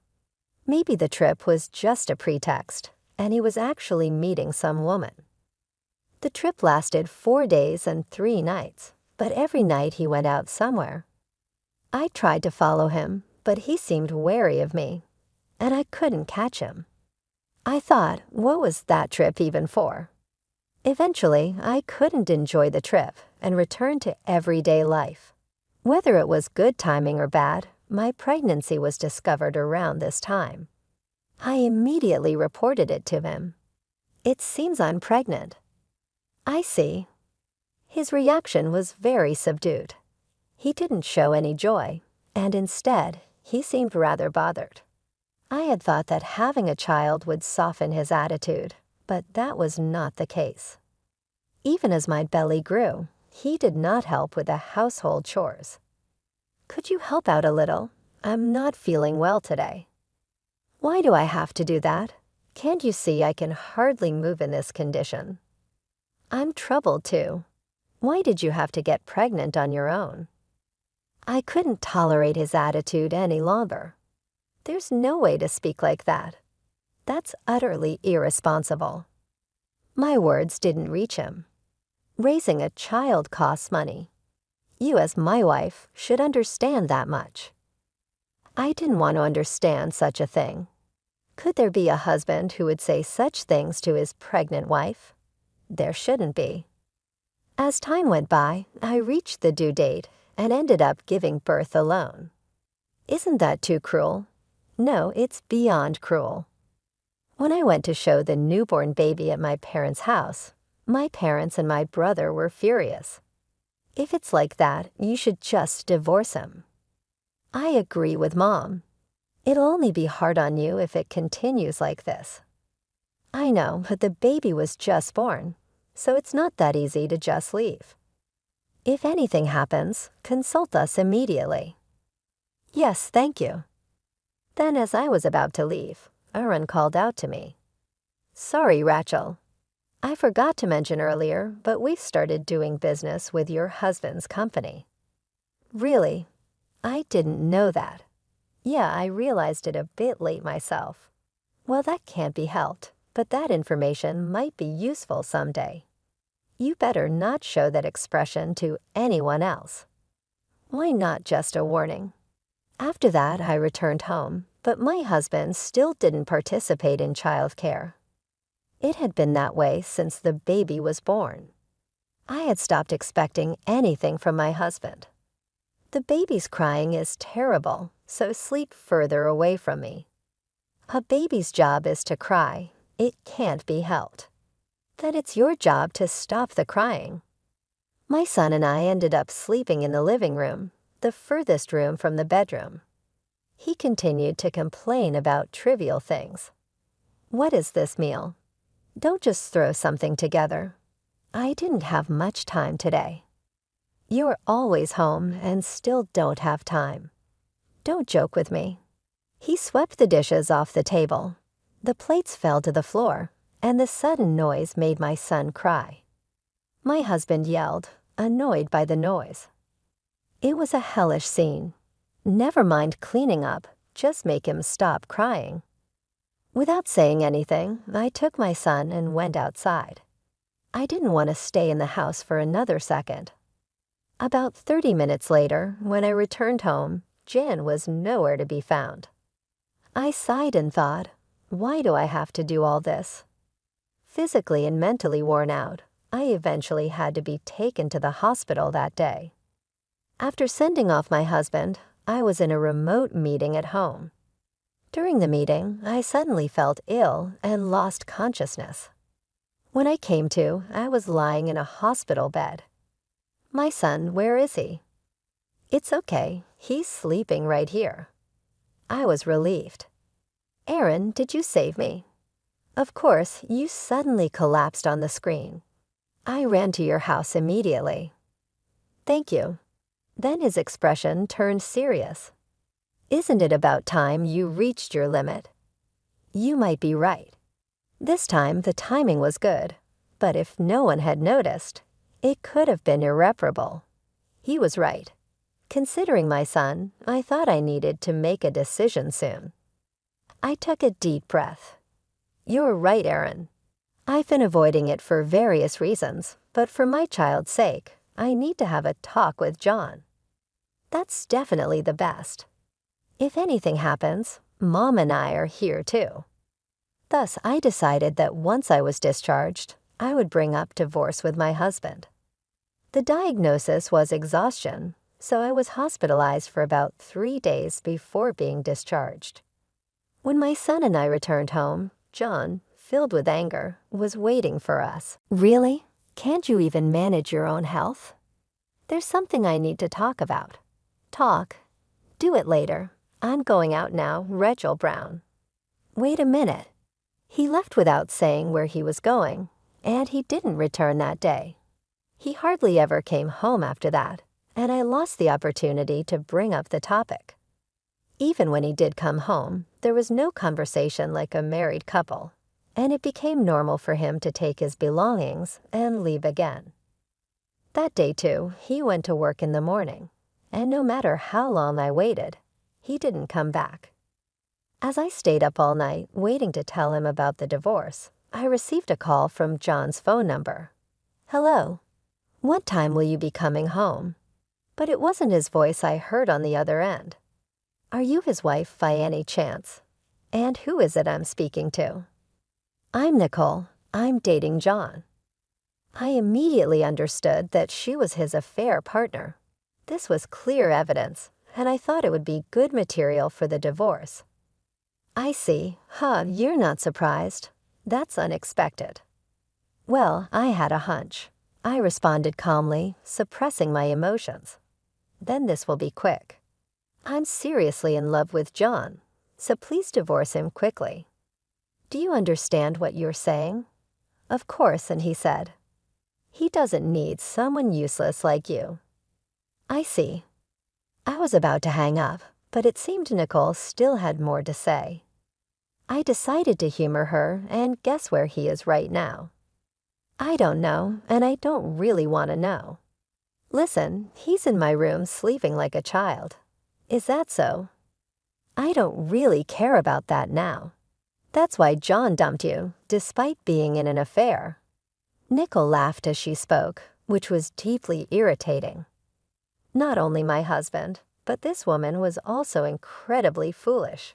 Maybe the trip was just a pretext, and he was actually meeting some woman. The trip lasted 4 days and 3 nights, but every night he went out somewhere. I tried to follow him, but he seemed wary of me, and I couldn't catch him. I thought, what was that trip even for? Eventually, I couldn't enjoy the trip and returned to everyday life. Whether it was good timing or bad, my pregnancy was discovered around this time. I immediately reported it to him. It seems I'm pregnant. I see. His reaction was very subdued. He didn't show any joy, and instead, he seemed rather bothered. I had thought that having a child would soften his attitude, but that was not the case. Even as my belly grew, he did not help with the household chores. Could you help out a little? I'm not feeling well today. Why do I have to do that? Can't you see I can hardly move in this condition? I'm troubled too. Why did you have to get pregnant on your own? I couldn't tolerate his attitude any longer. There's no way to speak like that. That's utterly irresponsible. My words didn't reach him. Raising a child costs money. You, as my wife, should understand that much. I didn't want to understand such a thing. Could there be a husband who would say such things to his pregnant wife? There shouldn't be. As time went by, I reached the due date and ended up giving birth alone. Isn't that too cruel? No, it's beyond cruel. When I went to show the newborn baby at my parents' house, my parents and my brother were furious. If it's like that, you should just divorce him. I agree with Mom. It'll only be hard on you if it continues like this. I know, but the baby was just born, so it's not that easy to just leave. If anything happens, consult us immediately. Yes, thank you. Then as I was about to leave, Aaron called out to me. Sorry, Rachel. I forgot to mention earlier, but we've started doing business with your husband's company. Really? I didn't know that. Yeah, I realized it a bit late myself. Well, that can't be helped, but that information might be useful someday. You better not show that expression to anyone else. Why not just a warning? After that, I returned home, but my husband still didn't participate in childcare. It had been that way since the baby was born. I had stopped expecting anything from my husband. The baby's crying is terrible, so sleep further away from me. A baby's job is to cry. It can't be helped. Then it's your job to stop the crying. My son and I ended up sleeping in the living room, the furthest room from the bedroom. He continued to complain about trivial things. What is this meal? Don't just throw something together. I didn't have much time today. You're always home and still don't have time. Don't joke with me. He swept the dishes off the table. The plates fell to the floor, and the sudden noise made my son cry. My husband yelled, annoyed by the noise. It was a hellish scene. Never mind cleaning up, just make him stop crying. Without saying anything, I took my son and went outside. I didn't want to stay in the house for another second. About 30 minutes later, when I returned home, Jan was nowhere to be found. I sighed and thought, why do I have to do all this? Physically and mentally worn out, I eventually had to be taken to the hospital that day. After sending off my husband, I was in a remote meeting at home. During the meeting, I suddenly felt ill and lost consciousness. When I came to, I was lying in a hospital bed. My son, where is he? It's okay, he's sleeping right here. I was relieved. Aaron, did you save me? Of course, you suddenly collapsed on the screen. I ran to your house immediately. Thank you. Then his expression turned serious. Isn't it about time you reached your limit? You might be right. This time the timing was good, but if no one had noticed, it could have been irreparable. He was right. Considering my son, I thought I needed to make a decision soon. I took a deep breath. You're right, Aaron. I've been avoiding it for various reasons, but for my child's sake, I need to have a talk with John. That's definitely the best. If anything happens, Mom and I are here too. Thus, I decided that once I was discharged, I would bring up divorce with my husband. The diagnosis was exhaustion, so I was hospitalized for about 3 days before being discharged. When my son and I returned home, John, filled with anger, was waiting for us. Really? Can't you even manage your own health? There's something I need to talk about. Talk? Do it later. I'm going out now, Rachel Brown. Wait a minute. He left without saying where he was going, and he didn't return that day. He hardly ever came home after that, and I lost the opportunity to bring up the topic. Even when he did come home, there was no conversation like a married couple, and it became normal for him to take his belongings and leave again. That day, too, he went to work in the morning, and no matter how long I waited, he didn't come back. As I stayed up all night waiting to tell him about the divorce, I received a call from John's phone number. Hello. What time will you be coming home? But it wasn't his voice I heard on the other end. Are you his wife by any chance? And who is it I'm speaking to? I'm Nicole. I'm dating John. I immediately understood that she was his affair partner. This was clear evidence, and I thought it would be good material for the divorce. I see. You're not surprised. That's unexpected. Well, I had a hunch. I responded calmly, suppressing my emotions. Then this will be quick. I'm seriously in love with John, so please divorce him quickly. Do you understand what you're saying? Of course, and he said, he doesn't need someone useless like you. I see. I was about to hang up, but it seemed Nicole still had more to say. I decided to humor her and guess where he is right now. I don't know, and I don't really want to know. Listen, he's in my room sleeping like a child. Is that so? I don't really care about that now. That's why John dumped you, despite being in an affair. Nicole laughed as she spoke, which was deeply irritating. Not only my husband, but this woman was also incredibly foolish.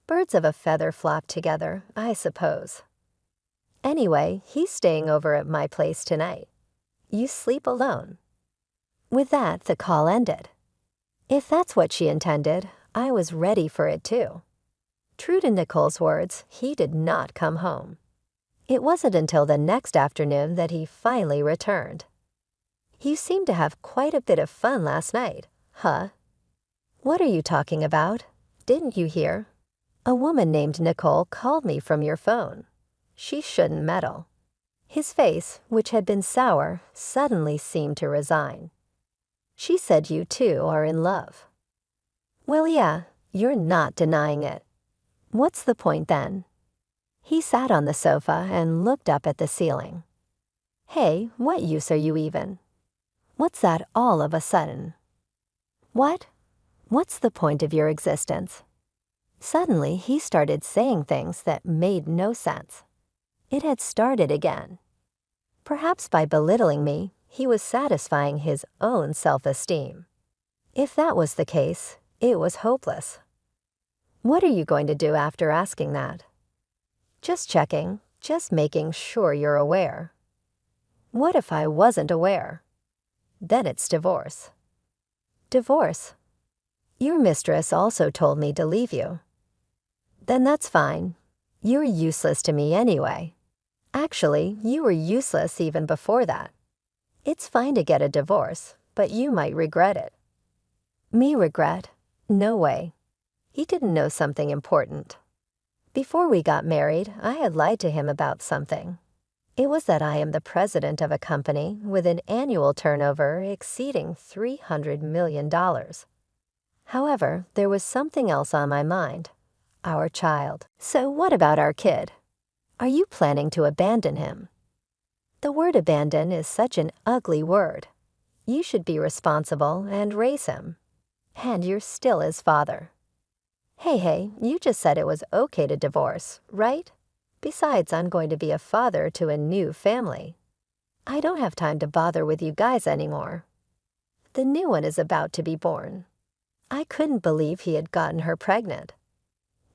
Birds of a feather flock together, I suppose. Anyway, he's staying over at my place tonight. You sleep alone. With that, the call ended. If that's what she intended, I was ready for it too. True to Nicole's words, he did not come home. It wasn't until the next afternoon that he finally returned. You seemed to have quite a bit of fun last night, huh? What are you talking about? Didn't you hear? A woman named Nicole called me from your phone. She shouldn't meddle. His face, which had been sour, suddenly seemed to resign. She said you two are in love. Well, yeah, you're not denying it. What's the point then? He sat on the sofa and looked up at the ceiling. Hey, what use are you even? What's that all of a sudden? What? What's the point of your existence? Suddenly, he started saying things that made no sense. It had started again. Perhaps by belittling me, he was satisfying his own self-esteem. If that was the case, it was hopeless. What are you going to do after asking that? Just checking, just making sure you're aware. What if I wasn't aware? Then it's divorce. Divorce? Your mistress also told me to leave you. Then that's fine. You're useless to me anyway. Actually, you were useless even before that. It's fine to get a divorce, but you might regret it. Me regret? No way. He didn't know something important. Before we got married, I had lied to him about something. It was that I am the president of a company with an annual turnover exceeding $300 million. However, there was something else on my mind. Our child. So what about our kid? Are you planning to abandon him? The word abandon is such an ugly word. You should be responsible and raise him. And you're still his father. Hey, you just said it was okay to divorce, right? Besides, I'm going to be a father to a new family. I don't have time to bother with you guys anymore. The new one is about to be born. I couldn't believe he had gotten her pregnant.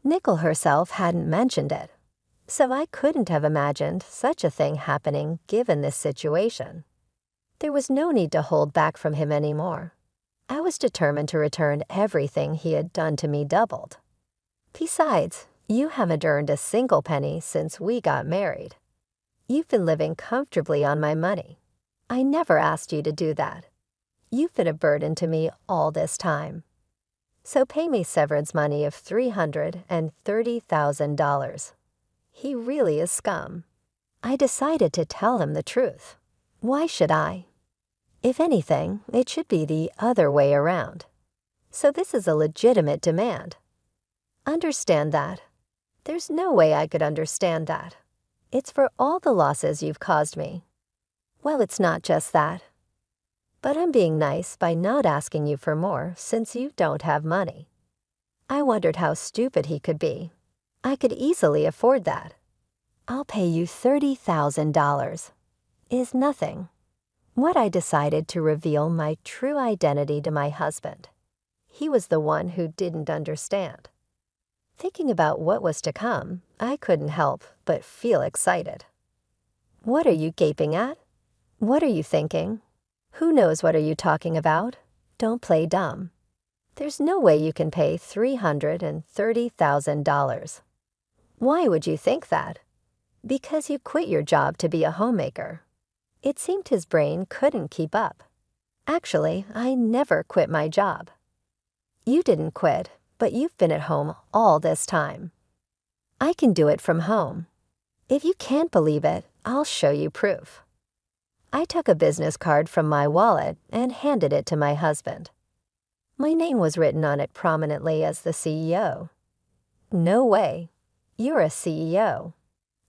Nicole herself hadn't mentioned it, so I couldn't have imagined such a thing happening given this situation. There was no need to hold back from him anymore. I was determined to return everything he had done to me doubled. Besides, you haven't earned a single penny since we got married. You've been living comfortably on my money. I never asked you to do that. You've been a burden to me all this time. So pay me severance money of $330,000. He really is scum. I decided to tell him the truth. Why should I? If anything, it should be the other way around. So this is a legitimate demand. Understand that. There's no way I could understand that. It's for all the losses you've caused me. Well, it's not just that. But I'm being nice by not asking you for more since you don't have money. I wondered how stupid he could be. I could easily afford that. I'll pay you $30,000. Is nothing. What I decided to reveal my true identity to my husband. He was the one who didn't understand. Thinking about what was to come, I couldn't help but feel excited. What are you gaping at? What are you thinking? Who knows what are you talking about? Don't play dumb. There's no way you can pay $330,000. Why would you think that? Because you quit your job to be a homemaker. It seemed his brain couldn't keep up. Actually, I never quit my job. You didn't quit, but you've been at home all this time. I can do it from home. If you can't believe it, I'll show you proof. I took a business card from my wallet and handed it to my husband. My name was written on it prominently as the CEO. No way. You're a CEO.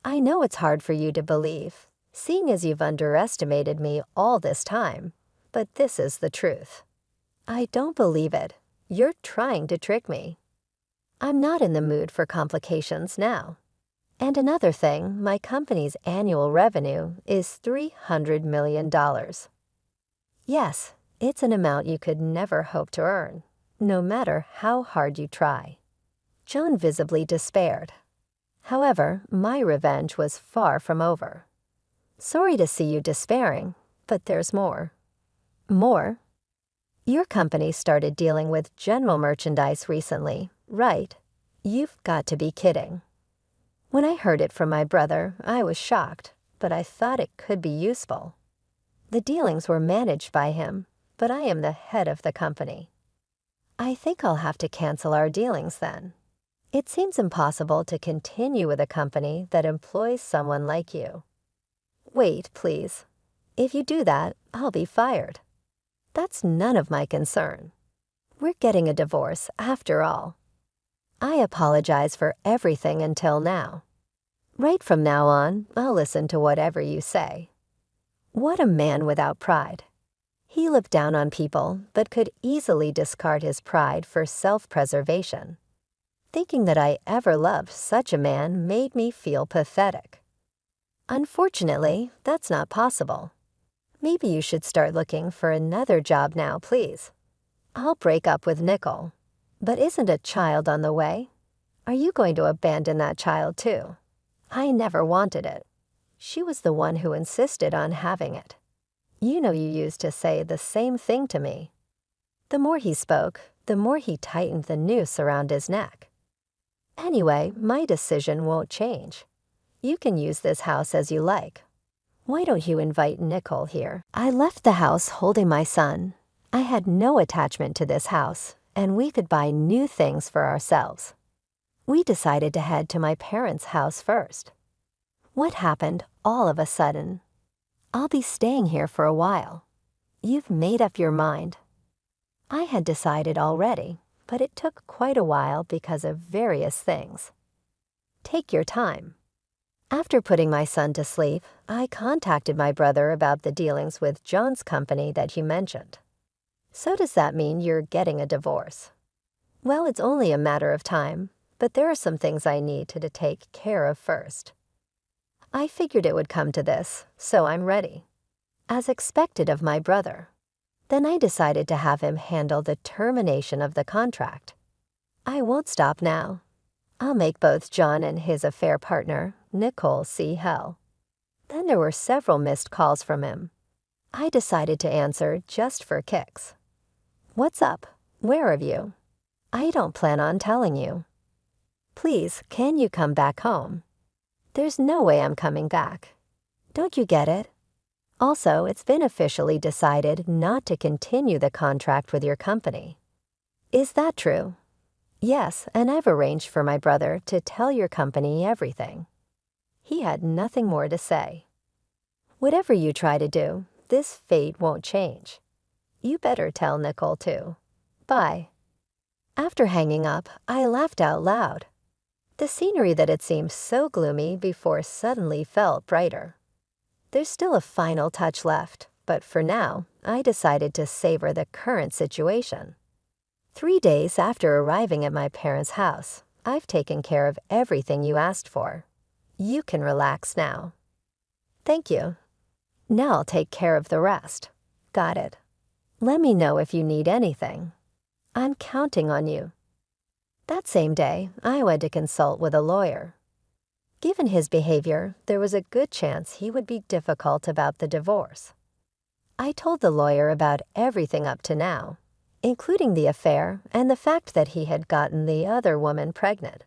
I know it's hard for you to believe, seeing as you've underestimated me all this time, but this is the truth. I don't believe it. You're trying to trick me. I'm not in the mood for complications now. And another thing, my company's annual revenue is $300 million. Yes, it's an amount you could never hope to earn, no matter how hard you try. John visibly despaired. However, my revenge was far from over. Sorry to see you despairing, but there's more. More? Your company started dealing with general merchandise recently, right? You've got to be kidding. When I heard it from my brother, I was shocked, but I thought it could be useful. The dealings were managed by him, but I am the head of the company. I think I'll have to cancel our dealings then. It seems impossible to continue with a company that employs someone like you. Wait, please. If you do that, I'll be fired. That's none of my concern. We're getting a divorce after all. I apologize for everything until now. Right from now on, I'll listen to whatever you say. What a man without pride. He looked down on people, but could easily discard his pride for self-preservation. Thinking that I ever loved such a man made me feel pathetic. Unfortunately, that's not possible. Maybe you should start looking for another job now, please. I'll break up with Nicole. But isn't a child on the way? Are you going to abandon that child too? I never wanted it. She was the one who insisted on having it. You know you used to say the same thing to me. The more he spoke, the more he tightened the noose around his neck. Anyway, my decision won't change. You can use this house as you like. Why don't you invite Nicole here? I left the house holding my son. I had no attachment to this house, and we could buy new things for ourselves. We decided to head to my parents' house first. What happened all of a sudden? I'll be staying here for a while. You've made up your mind. I had decided already, but it took quite a while because of various things. Take your time. After putting my son to sleep, I contacted my brother about the dealings with John's company that you mentioned. So does that mean you're getting a divorce? Well, it's only a matter of time, but there are some things I need to take care of first. I figured it would come to this, so I'm ready. As expected of my brother. Then I decided to have him handle the termination of the contract. I won't stop now. I'll make both John and his affair partner, Nicole, see hell. Then there were several missed calls from him. I decided to answer just for kicks. What's up? Where are you? I don't plan on telling you. Please, can you come back home? There's no way I'm coming back. Don't you get it? Also, it's been officially decided not to continue the contract with your company. Is that true? Yes, and I've arranged for my brother to tell your company everything. He had nothing more to say. Whatever you try to do, this fate won't change. You better tell Nicole too. Bye. After hanging up, I laughed out loud. The scenery that had seemed so gloomy before suddenly felt brighter. There's still a final touch left, but for now, I decided to savor the current situation. 3 days after arriving at my parents' house, I've taken care of everything you asked for. You can relax now. Thank you. Now I'll take care of the rest. Got it. Let me know if you need anything. I'm counting on you. That same day, I went to consult with a lawyer. Given his behavior, there was a good chance he would be difficult about the divorce. I told the lawyer about everything up to now, including the affair and the fact that he had gotten the other woman pregnant.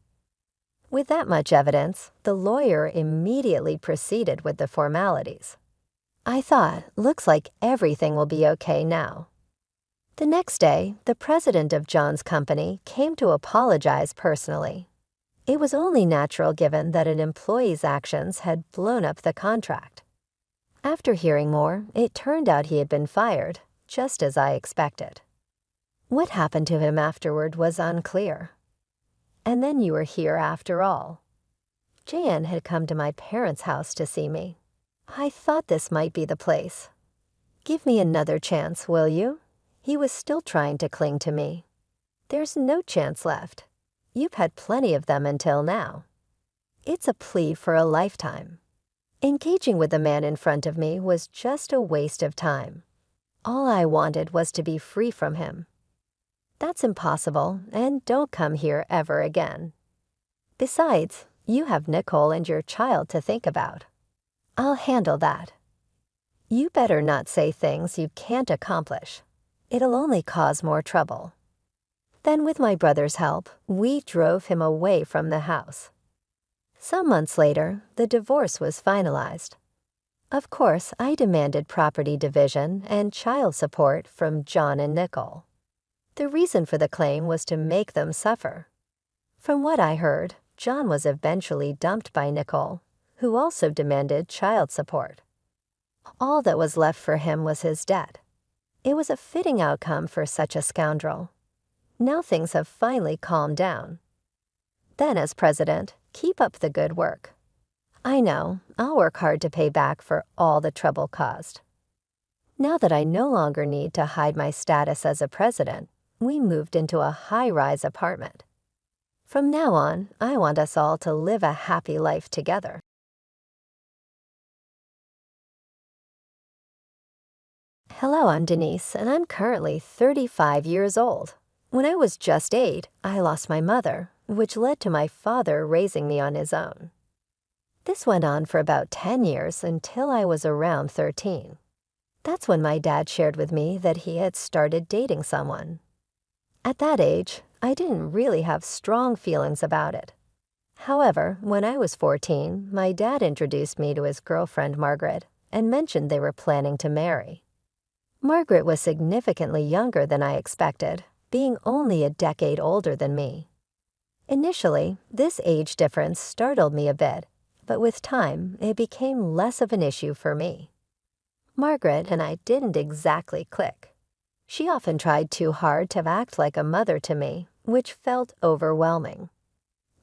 With that much evidence, the lawyer immediately proceeded with the formalities. I thought, looks like everything will be okay now. The next day, the president of John's company came to apologize personally. It was only natural given that an employee's actions had blown up the contract. After hearing more, it turned out he had been fired, just as I expected. What happened to him afterward was unclear. And then you were here after all. Jan had come to my parents' house to see me. I thought this might be the place. Give me another chance, will you? He was still trying to cling to me. There's no chance left. You've had plenty of them until now. It's a plea for a lifetime. Engaging with the man in front of me was just a waste of time. All I wanted was to be free from him. That's impossible, and don't come here ever again. Besides, you have Nicole and your child to think about. I'll handle that. You better not say things you can't accomplish. It'll only cause more trouble. Then with my brother's help, we drove him away from the house. Some months later, the divorce was finalized. Of course, I demanded property division and child support from John and Nicole. The reason for the claim was to make them suffer. From what I heard, John was eventually dumped by Nicole, who also demanded child support. All that was left for him was his debt. It was a fitting outcome for such a scoundrel. Now things have finally calmed down. Then, as president, keep up the good work. I know, I'll work hard to pay back for all the trouble caused. Now that I no longer need to hide my status as a president, we moved into a high-rise apartment. From now on, I want us all to live a happy life together. Hello, I'm Denise, and I'm currently 35 years old. When I was just 8, I lost my mother, which led to my father raising me on his own. This went on for about 10 years until I was around 13. That's when my dad shared with me that he had started dating someone. At that age, I didn't really have strong feelings about it. However, when I was 14, my dad introduced me to his girlfriend Margaret and mentioned they were planning to marry. Margaret was significantly younger than I expected, being only a decade older than me. Initially, this age difference startled me a bit, but with time, it became less of an issue for me. Margaret and I didn't exactly click. She often tried too hard to act like a mother to me, which felt overwhelming.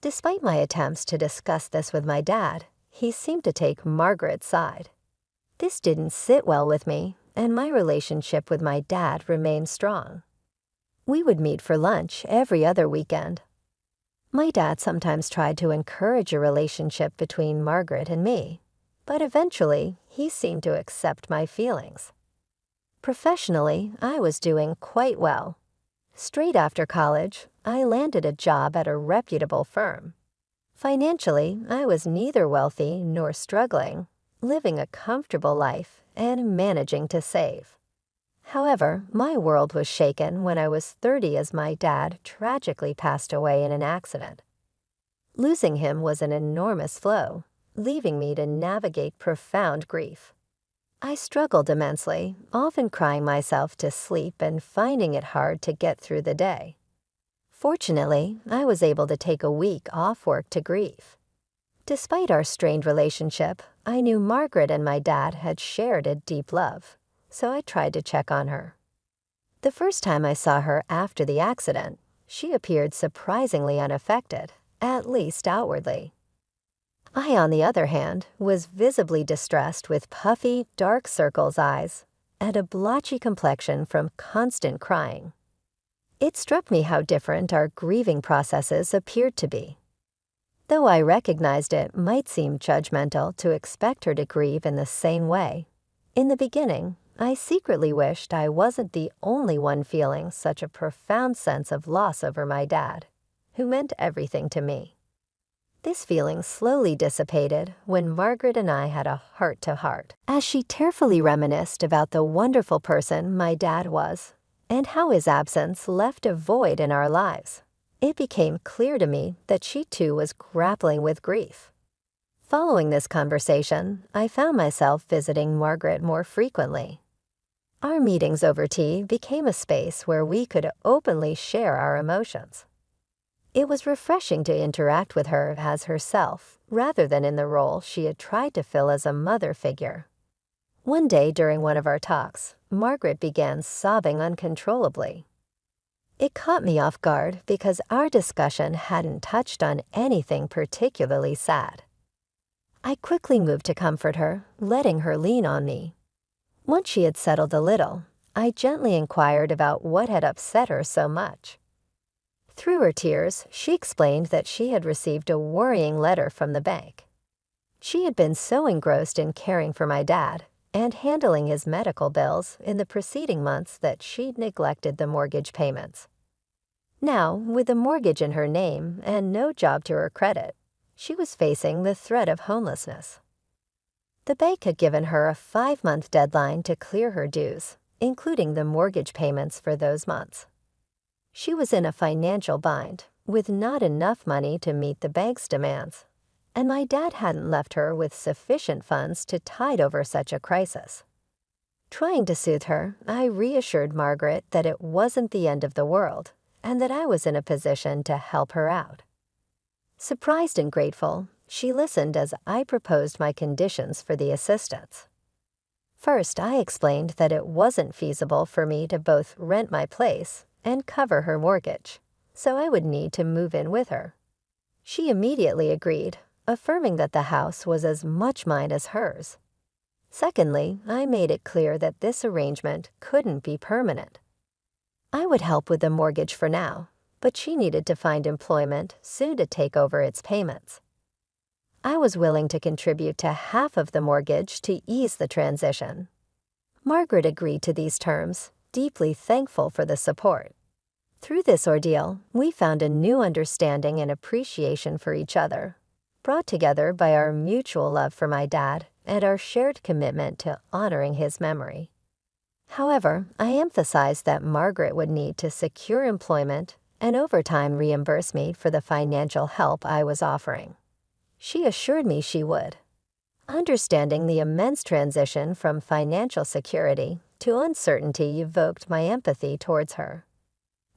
Despite my attempts to discuss this with my dad, he seemed to take Margaret's side. This didn't sit well with me, and my relationship with my dad remained strong. We would meet for lunch every other weekend. My dad sometimes tried to encourage a relationship between Margaret and me, but eventually he seemed to accept my feelings. Professionally, I was doing quite well. Straight after college, I landed a job at a reputable firm. Financially, I was neither wealthy nor struggling, living a comfortable life and managing to save. However, my world was shaken when I was 30 as my dad tragically passed away in an accident. Losing him was an enormous blow, leaving me to navigate profound grief. I struggled immensely, often crying myself to sleep and finding it hard to get through the day. Fortunately, I was able to take a week off work to grieve. Despite our strained relationship, I knew Margaret and my dad had shared a deep love, so I tried to check on her. The first time I saw her after the accident, she appeared surprisingly unaffected, at least outwardly. I, on the other hand, was visibly distressed with puffy, dark circles eyes and a blotchy complexion from constant crying. It struck me how different our grieving processes appeared to be. Though I recognized it might seem judgmental to expect her to grieve in the same way, in the beginning, I secretly wished I wasn't the only one feeling such a profound sense of loss over my dad, who meant everything to me. This feeling slowly dissipated when Margaret and I had a heart-to-heart, as she tearfully reminisced about the wonderful person my dad was, and how his absence left a void in our lives. It became clear to me that she too was grappling with grief. Following this conversation, I found myself visiting Margaret more frequently. Our meetings over tea became a space where we could openly share our emotions. It was refreshing to interact with her as herself, rather than in the role she had tried to fill as a mother figure. One day during one of our talks, Margaret began sobbing uncontrollably. It caught me off guard because our discussion hadn't touched on anything particularly sad. I quickly moved to comfort her, letting her lean on me. Once she had settled a little, I gently inquired about what had upset her so much. Through her tears, she explained that she had received a worrying letter from the bank. She had been so engrossed in caring for my dad and handling his medical bills in the preceding months that she'd neglected the mortgage payments. Now, with the mortgage in her name and no job to her credit, she was facing the threat of homelessness. The bank had given her a 5-month deadline to clear her dues, including the mortgage payments for those months. She was in a financial bind, with not enough money to meet the bank's demands, and my dad hadn't left her with sufficient funds to tide over such a crisis. Trying to soothe her, I reassured Margaret that it wasn't the end of the world and that I was in a position to help her out. Surprised and grateful, she listened as I proposed my conditions for the assistance. First, I explained that it wasn't feasible for me to both rent my place and cover her mortgage, so I would need to move in with her. She immediately agreed, affirming that the house was as much mine as hers. Secondly, I made it clear that this arrangement couldn't be permanent. I would help with the mortgage for now, but she needed to find employment soon to take over its payments. I was willing to contribute to half of the mortgage to ease the transition. Margaret agreed to these terms, deeply thankful for the support. Through this ordeal, we found a new understanding and appreciation for each other, brought together by our mutual love for my dad and our shared commitment to honoring his memory. However, I emphasized that Margaret would need to secure employment and over time reimburse me for the financial help I was offering. She assured me she would. Understanding the immense transition from financial security to uncertainty evoked my empathy towards her.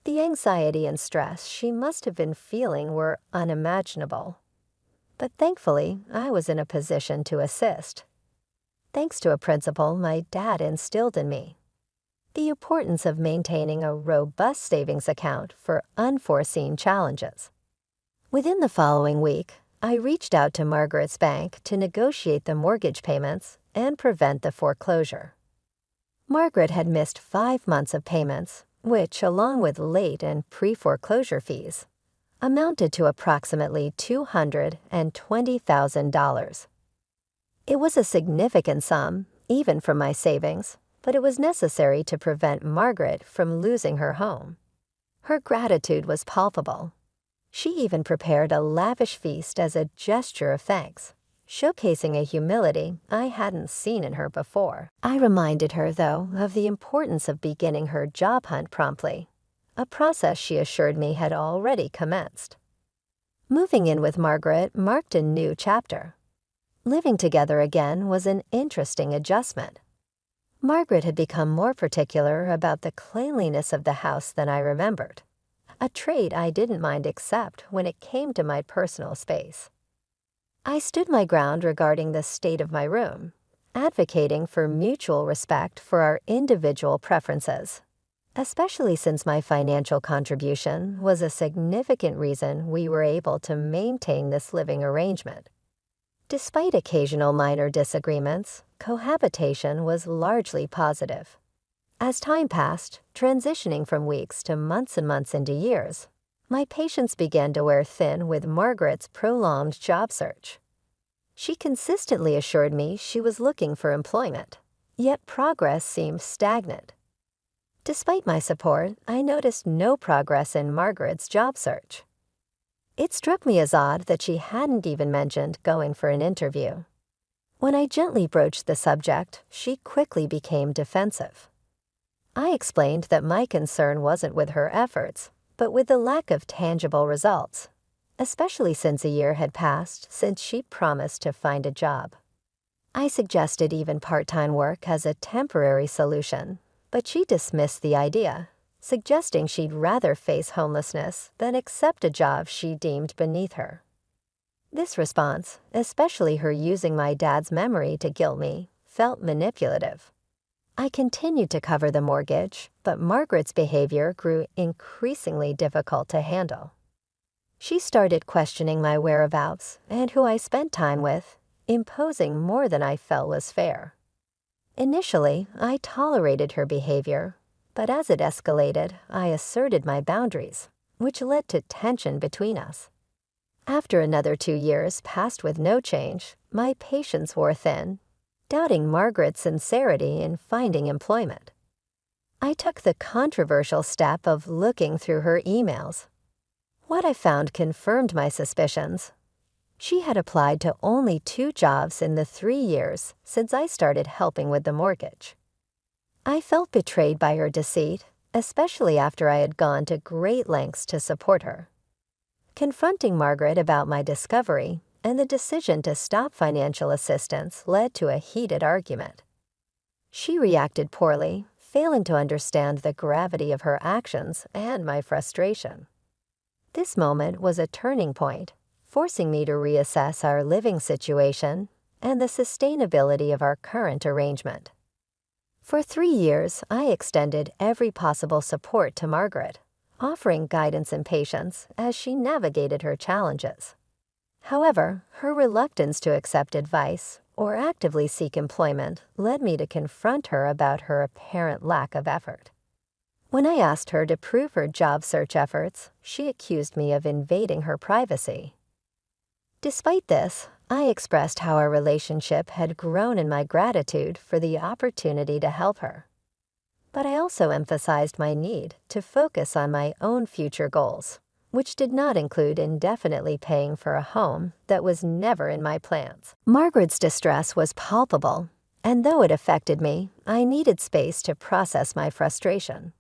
The anxiety and stress she must have been feeling were unimaginable. But thankfully, I was in a position to assist. Thanks to a principle my dad instilled in me: the importance of maintaining a robust savings account for unforeseen challenges. Within the following week, I reached out to Margaret's bank to negotiate the mortgage payments and prevent the foreclosure. Margaret had missed 5 months of payments, which, along with late and pre-foreclosure fees, amounted to approximately $220,000. It was a significant sum, even from my savings, but it was necessary to prevent Margaret from losing her home. Her gratitude was palpable. She even prepared a lavish feast as a gesture of thanks, showcasing a humility I hadn't seen in her before. I reminded her, though, of the importance of beginning her job hunt promptly, a process she assured me had already commenced. Moving in with Margaret marked a new chapter. Living together again was an interesting adjustment. Margaret had become more particular about the cleanliness of the house than I remembered, a trait I didn't mind except when it came to my personal space. I stood my ground regarding the state of my room, advocating for mutual respect for our individual preferences, especially since my financial contribution was a significant reason we were able to maintain this living arrangement. Despite occasional minor disagreements, cohabitation was largely positive. As time passed, transitioning from weeks to months and months into years, my patience began to wear thin with Margaret's prolonged job search. She consistently assured me she was looking for employment, yet progress seemed stagnant. Despite my support, I noticed no progress in Margaret's job search. It struck me as odd that she hadn't even mentioned going for an interview. When I gently broached the subject, she quickly became defensive. I explained that my concern wasn't with her efforts, but with the lack of tangible results, especially since a year had passed since she promised to find a job. I suggested even part-time work as a temporary solution, but she dismissed the idea, suggesting she'd rather face homelessness than accept a job she deemed beneath her. This response, especially her using my dad's memory to guilt me, felt manipulative. I continued to cover the mortgage, but Margaret's behavior grew increasingly difficult to handle. She started questioning my whereabouts and who I spent time with, imposing more than I felt was fair. Initially, I tolerated her behavior, but as it escalated, I asserted my boundaries, which led to tension between us. After another 2 years passed with no change, my patience wore thin, doubting Margaret's sincerity in finding employment. I took the controversial step of looking through her emails. What I found confirmed my suspicions. She had applied to only 2 jobs in the 3 years since I started helping with the mortgage. I felt betrayed by her deceit, especially after I had gone to great lengths to support her. Confronting Margaret about my discovery and the decision to stop financial assistance led to a heated argument. She reacted poorly, failing to understand the gravity of her actions and my frustration. This moment was a turning point, forcing me to reassess our living situation and the sustainability of our current arrangement. For 3 years, I extended every possible support to Margaret, offering guidance and patience as she navigated her challenges. However, her reluctance to accept advice or actively seek employment led me to confront her about her apparent lack of effort. When I asked her to prove her job search efforts, she accused me of invading her privacy. Despite this, I expressed how our relationship had grown in my gratitude for the opportunity to help her. But I also emphasized my need to focus on my own future goals, which did not include indefinitely paying for a home that was never in my plans. Margaret's distress was palpable, and though it affected me, I needed space to process my frustration.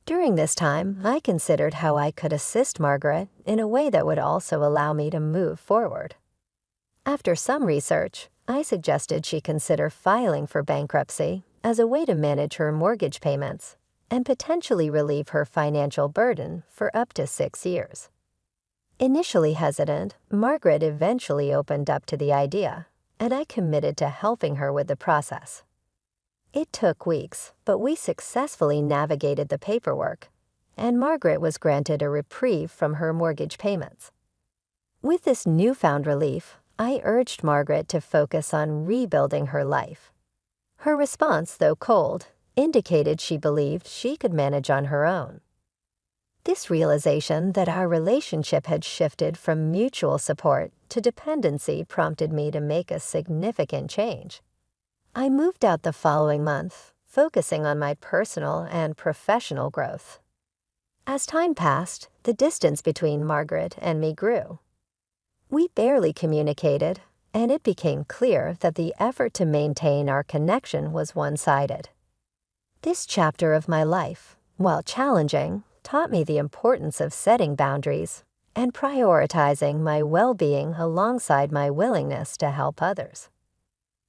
During this time, I considered how I could assist Margaret in a way that would also allow me to move forward. After some research, I suggested she consider filing for bankruptcy as a way to manage her mortgage payments and potentially relieve her financial burden for up to 6 years. Initially hesitant, Margaret eventually opened up to the idea, and I committed to helping her with the process. It took weeks, but we successfully navigated the paperwork, and Margaret was granted a reprieve from her mortgage payments. With this newfound relief, I urged Margaret to focus on rebuilding her life. Her response, though cold, indicated she believed she could manage on her own. This realization that our relationship had shifted from mutual support to dependency prompted me to make a significant change. I moved out the following month, focusing on my personal and professional growth. As time passed, the distance between Margaret and me grew. We barely communicated, and it became clear that the effort to maintain our connection was one-sided. This chapter of my life, while challenging, taught me the importance of setting boundaries and prioritizing my well-being alongside my willingness to help others.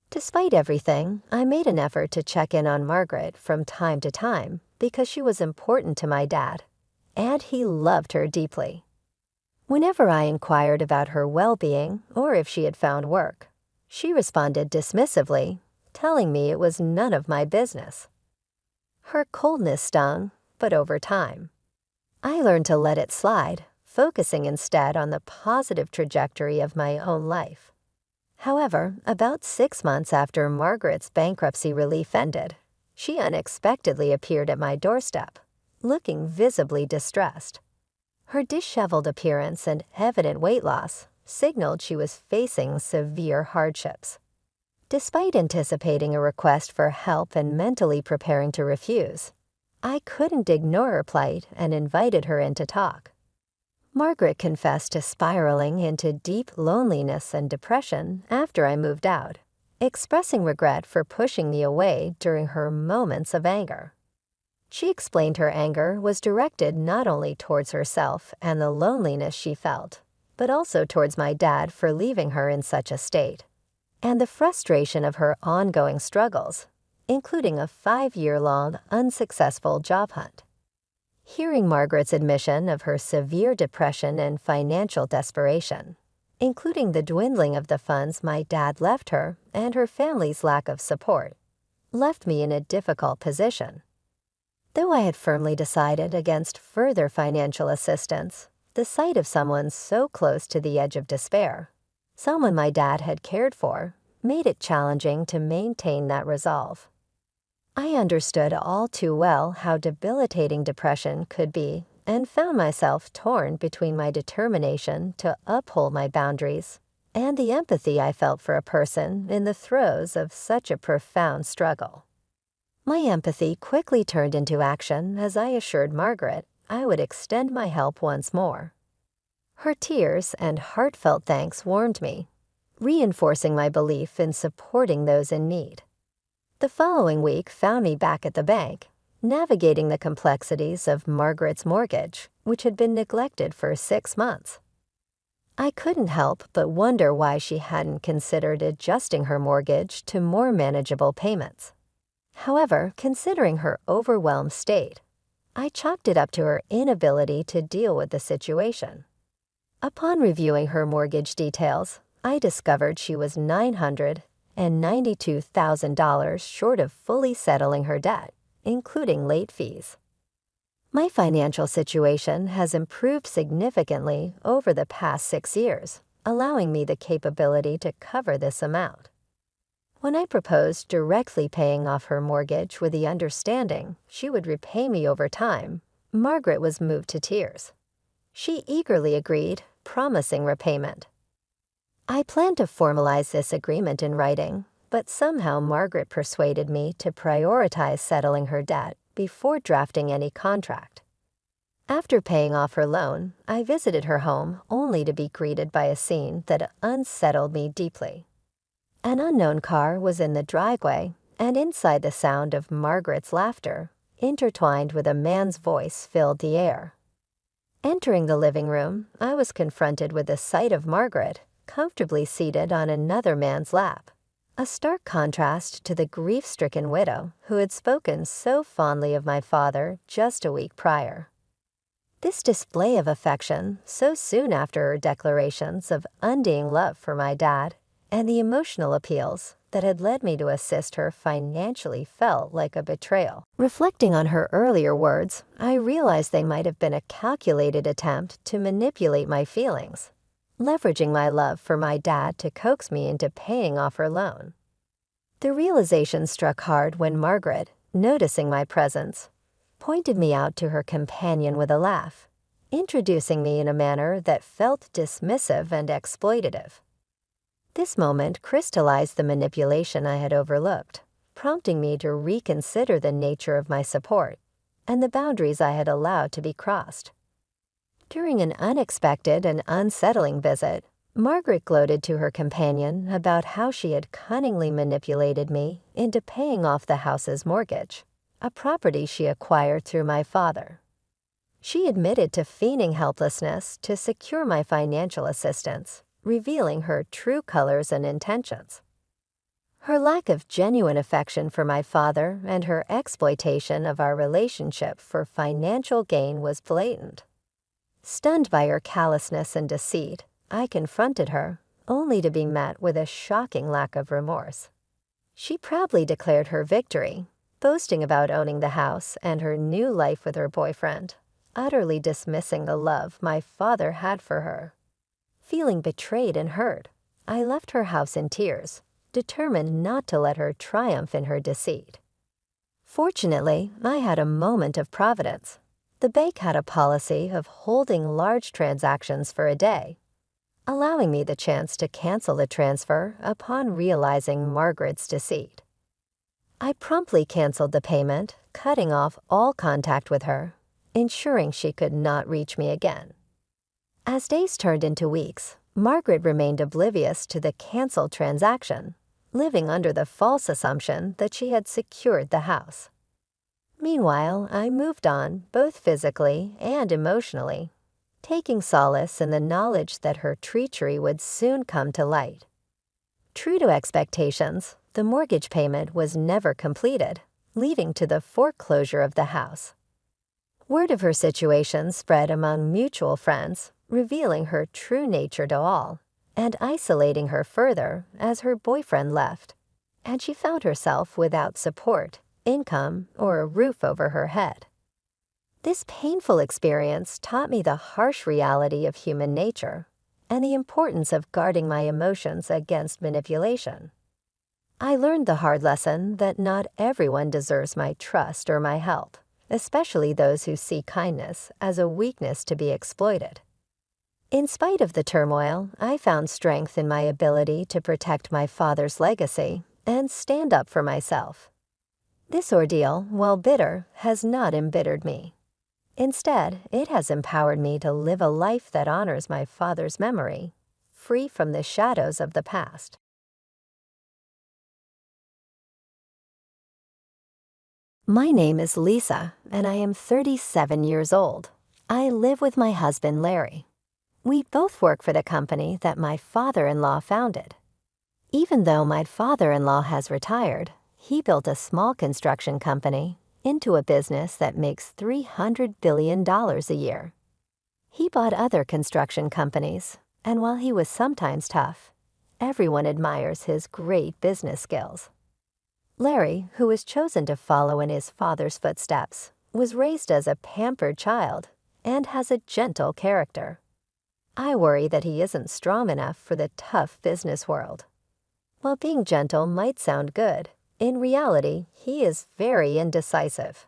Despite everything, I made an effort to check in on Margaret from time to time because she was important to my dad, and he loved her deeply. Whenever I inquired about her well-being or if she had found work, she responded dismissively, telling me it was none of my business. Her coldness stung, but over time, I learned to let it slide, focusing instead on the positive trajectory of my own life. However, about 6 months after Margaret's bankruptcy relief ended, she unexpectedly appeared at my doorstep, looking visibly distressed. Her disheveled appearance and evident weight loss signaled she was facing severe hardships. Despite anticipating a request for help and mentally preparing to refuse, I couldn't ignore her plight and invited her in to talk. Margaret confessed to spiraling into deep loneliness and depression after I moved out, expressing regret for pushing me away during her moments of anger. She explained her anger was directed not only towards herself and the loneliness she felt, but also towards my dad for leaving her in such a state, and the frustration of her ongoing struggles, including a 5-year-long unsuccessful job hunt. Hearing Margaret's admission of her severe depression and financial desperation, including the dwindling of the funds my dad left her and her family's lack of support, left me in a difficult position. Though I had firmly decided against further financial assistance, the sight of someone so close to the edge of despair, someone my dad had cared for, made it challenging to maintain that resolve. I understood all too well how debilitating depression could be and found myself torn between my determination to uphold my boundaries and the empathy I felt for a person in the throes of such a profound struggle. My empathy quickly turned into action as I assured Margaret I would extend my help once more. Her tears and heartfelt thanks warmed me, reinforcing my belief in supporting those in need. The following week found me back at the bank, navigating the complexities of Margaret's mortgage, which had been neglected for 6 months. I couldn't help but wonder why she hadn't considered adjusting her mortgage to more manageable payments. However, considering her overwhelmed state, I chalked it up to her inability to deal with the situation. Upon reviewing her mortgage details, I discovered she was $992,000 short of fully settling her debt, including late fees. My financial situation has improved significantly over the past 6 years, allowing me the capability to cover this amount. When I proposed directly paying off her mortgage with the understanding she would repay me over time, Margaret was moved to tears. She eagerly agreed, promising repayment. I planned to formalize this agreement in writing, but somehow Margaret persuaded me to prioritize settling her debt before drafting any contract. After paying off her loan, I visited her home only to be greeted by a scene that unsettled me deeply. An unknown car was in the driveway, and inside the sound of Margaret's laughter, intertwined with a man's voice, filled the air. Entering the living room, I was confronted with the sight of Margaret, comfortably seated on another man's lap, a stark contrast to the grief-stricken widow who had spoken so fondly of my father just a week prior. This display of affection, so soon after her declarations of undying love for my dad, and the emotional appeals that had led me to assist her financially, felt like a betrayal. Reflecting on her earlier words, I realized they might have been a calculated attempt to manipulate my feelings, leveraging my love for my dad to coax me into paying off her loan. The realization struck hard when Margaret, noticing my presence, pointed me out to her companion with a laugh, introducing me in a manner that felt dismissive and exploitative. This moment crystallized the manipulation I had overlooked, prompting me to reconsider the nature of my support and the boundaries I had allowed to be crossed. During an unexpected and unsettling visit, Margaret gloated to her companion about how she had cunningly manipulated me into paying off the house's mortgage, a property she acquired through my father. She admitted to feigning helplessness to secure my financial assistance, revealing her true colors and intentions. Her lack of genuine affection for my father and her exploitation of our relationship for financial gain was blatant. Stunned by her callousness and deceit, I confronted her, only to be met with a shocking lack of remorse. She proudly declared her victory, boasting about owning the house and her new life with her boyfriend, utterly dismissing the love my father had for her. Feeling betrayed and hurt, I left her house in tears, determined not to let her triumph in her deceit. Fortunately, I had a moment of providence. The bank had a policy of holding large transactions for a day, allowing me the chance to cancel the transfer upon realizing Margaret's deceit. I promptly canceled the payment, cutting off all contact with her, ensuring she could not reach me again. As days turned into weeks, Margaret remained oblivious to the canceled transaction, living under the false assumption that she had secured the house. Meanwhile, I moved on, both physically and emotionally, taking solace in the knowledge that her treachery would soon come to light. True to expectations, the mortgage payment was never completed, leading to the foreclosure of the house. Word of her situation spread among mutual friends, revealing her true nature to all, and isolating her further as her boyfriend left, and she found herself without support, income, or a roof over her head. This painful experience taught me the harsh reality of human nature and the importance of guarding my emotions against manipulation. I learned the hard lesson that not everyone deserves my trust or my help, especially those who see kindness as a weakness to be exploited. In spite of the turmoil, I found strength in my ability to protect my father's legacy and stand up for myself. This ordeal, while bitter, has not embittered me. Instead, it has empowered me to live a life that honors my father's memory, free from the shadows of the past. My name is Lisa, and I am 37 years old. I live with my husband, Larry. We both work for the company that my father-in-law founded. Even though my father-in-law has retired, he built a small construction company into a business that makes $300 billion a year. He bought other construction companies, and while he was sometimes tough, everyone admires his great business skills. Larry, who was chosen to follow in his father's footsteps, was raised as a pampered child and has a gentle character. I worry that he isn't strong enough for the tough business world. While being gentle might sound good, in reality, he is very indecisive.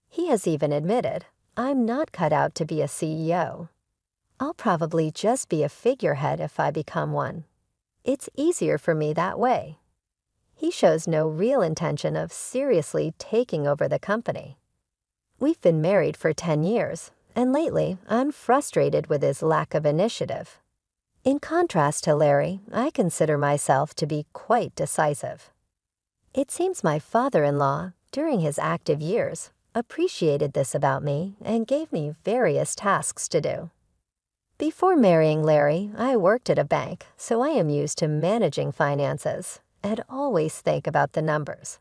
He has even admitted, "I'm not cut out to be a CEO. I'll probably just be a figurehead if I become one. It's easier for me that way." He shows no real intention of seriously taking over the company. We've been married for 10 years, and lately I'm frustrated with his lack of initiative. In contrast to Larry, I consider myself to be quite decisive. It seems my father-in-law, during his active years, appreciated this about me and gave me various tasks to do. Before marrying Larry, I worked at a bank, so I am used to managing finances and always think about the numbers.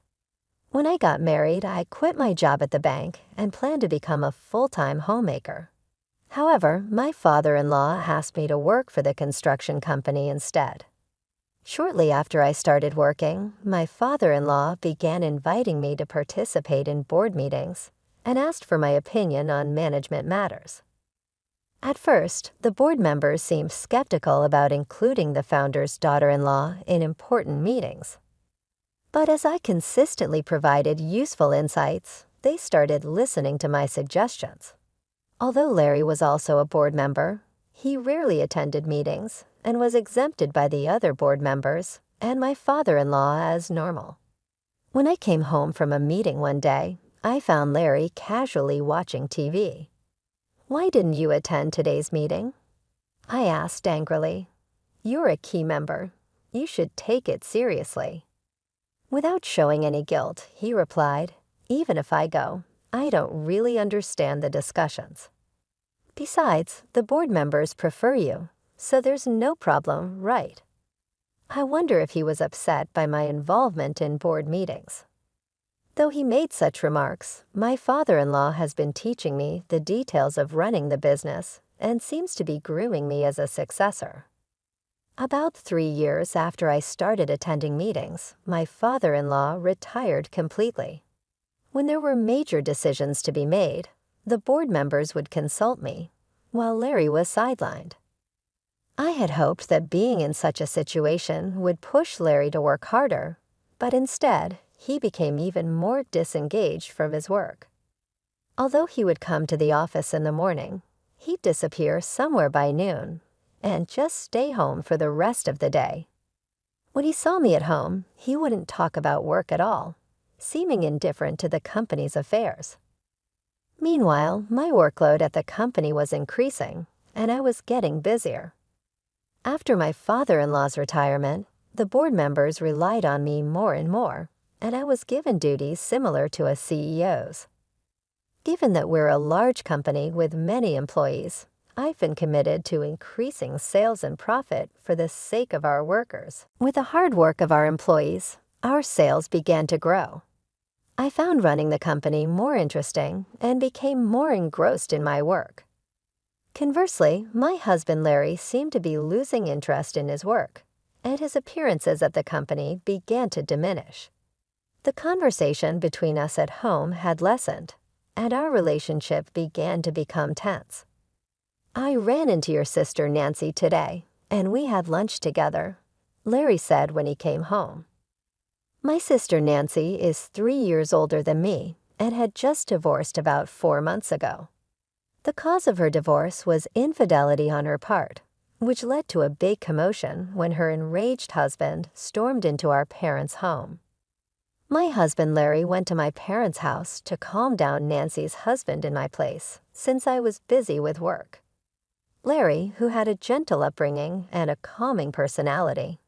When I got married, I quit my job at the bank and planned to become a full-time homemaker. However, my father-in-law asked me to work for the construction company instead. Shortly after I started working, my father-in-law began inviting me to participate in board meetings and asked for my opinion on management matters. At first, the board members seemed skeptical about including the founder's daughter-in-law in important meetings. But as I consistently provided useful insights, they started listening to my suggestions. Although Larry was also a board member, he rarely attended meetings and was exempted by the other board members and my father-in-law as normal. When I came home from a meeting one day, I found Larry casually watching TV. "Why didn't you attend today's meeting?" I asked angrily. "You're a key member. You should take it seriously." Without showing any guilt, he replied, "Even if I go, I don't really understand the discussions. Besides, the board members prefer you, so there's no problem, right?" I wonder if he was upset by my involvement in board meetings. Though he made such remarks, my father-in-law has been teaching me the details of running the business and seems to be grooming me as a successor. About 3 years after I started attending meetings, my father-in-law retired completely. When there were major decisions to be made, the board members would consult me, while Larry was sidelined. I had hoped that being in such a situation would push Larry to work harder, but instead, he became even more disengaged from his work. Although he would come to the office in the morning, he'd disappear somewhere by noon and just stay home for the rest of the day. When he saw me at home, he wouldn't talk about work at all, seeming indifferent to the company's affairs. Meanwhile, my workload at the company was increasing, and I was getting busier. After my father-in-law's retirement, the board members relied on me more and more, and I was given duties similar to a CEO's. Given that we're a large company with many employees, I've been committed to increasing sales and profit for the sake of our workers. With the hard work of our employees, our sales began to grow. I found running the company more interesting and became more engrossed in my work. Conversely, my husband Larry seemed to be losing interest in his work, and his appearances at the company began to diminish. The conversation between us at home had lessened, and our relationship began to become tense. "I ran into your sister Nancy today, and we had lunch together," Larry said when he came home. My sister Nancy is 3 years older than me and had just divorced about 4 months ago. The cause of her divorce was infidelity on her part, which led to a big commotion when her enraged husband stormed into our parents' home. My husband Larry went to my parents' house to calm down Nancy's husband in my place, since I was busy with work. Larry, who had a gentle upbringing and a calming personality,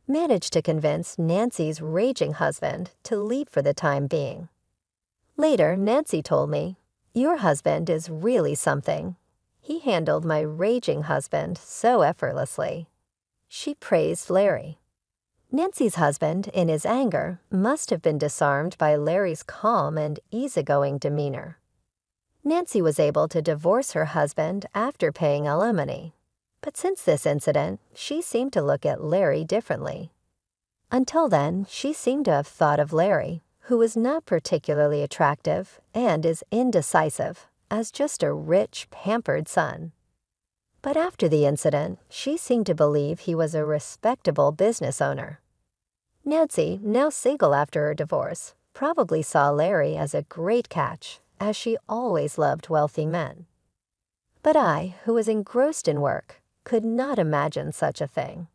managed to convince Nancy's raging husband to leave for the time being. Later, Nancy told me, "Your husband is really something. He handled my raging husband so effortlessly." She praised Larry. Nancy's husband, in his anger, must have been disarmed by Larry's calm and easygoing demeanor. Nancy was able to divorce her husband after paying alimony. But since this incident, she seemed to look at Larry differently. Until then, she seemed to have thought of Larry, who is not particularly attractive and is indecisive, as just a rich, pampered son. But after the incident, she seemed to believe he was a respectable business owner. Nancy, now single after her divorce, probably saw Larry as a great catch, as she always loved wealthy men. But I, who was engrossed in work, could not imagine such a thing.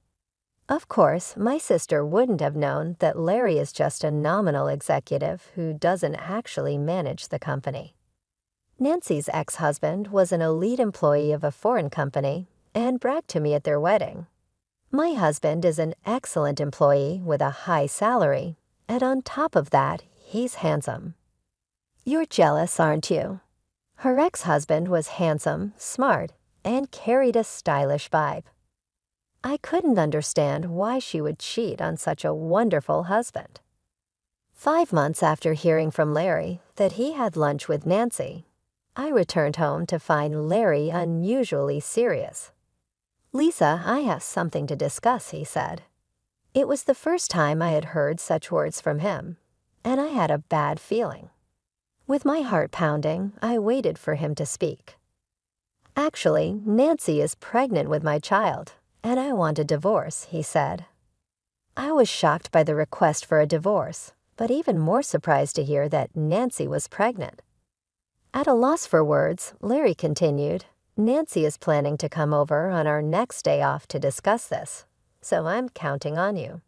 Of course, my sister wouldn't have known that Larry is just a nominal executive who doesn't actually manage the company. Nancy's ex-husband was an elite employee of a foreign company and bragged to me at their wedding. My husband is an excellent employee with a high salary, and on top of that, he's handsome. You're jealous, aren't you? Her ex-husband was handsome, smart, and carried a stylish vibe. I couldn't understand why she would cheat on such a wonderful husband. 5 months after hearing from Larry that he had lunch with Nancy, I returned home to find Larry unusually serious. "Lisa, I have something to discuss," he said. It was the first time I had heard such words from him, and I had a bad feeling. With my heart pounding, I waited for him to speak. "Actually, Nancy is pregnant with my child, and I want a divorce," he said. I was shocked by the request for a divorce, but even more surprised to hear that Nancy was pregnant. At a loss for words, Larry continued, "Nancy is planning to come over on our next day off to discuss this, so I'm counting on you."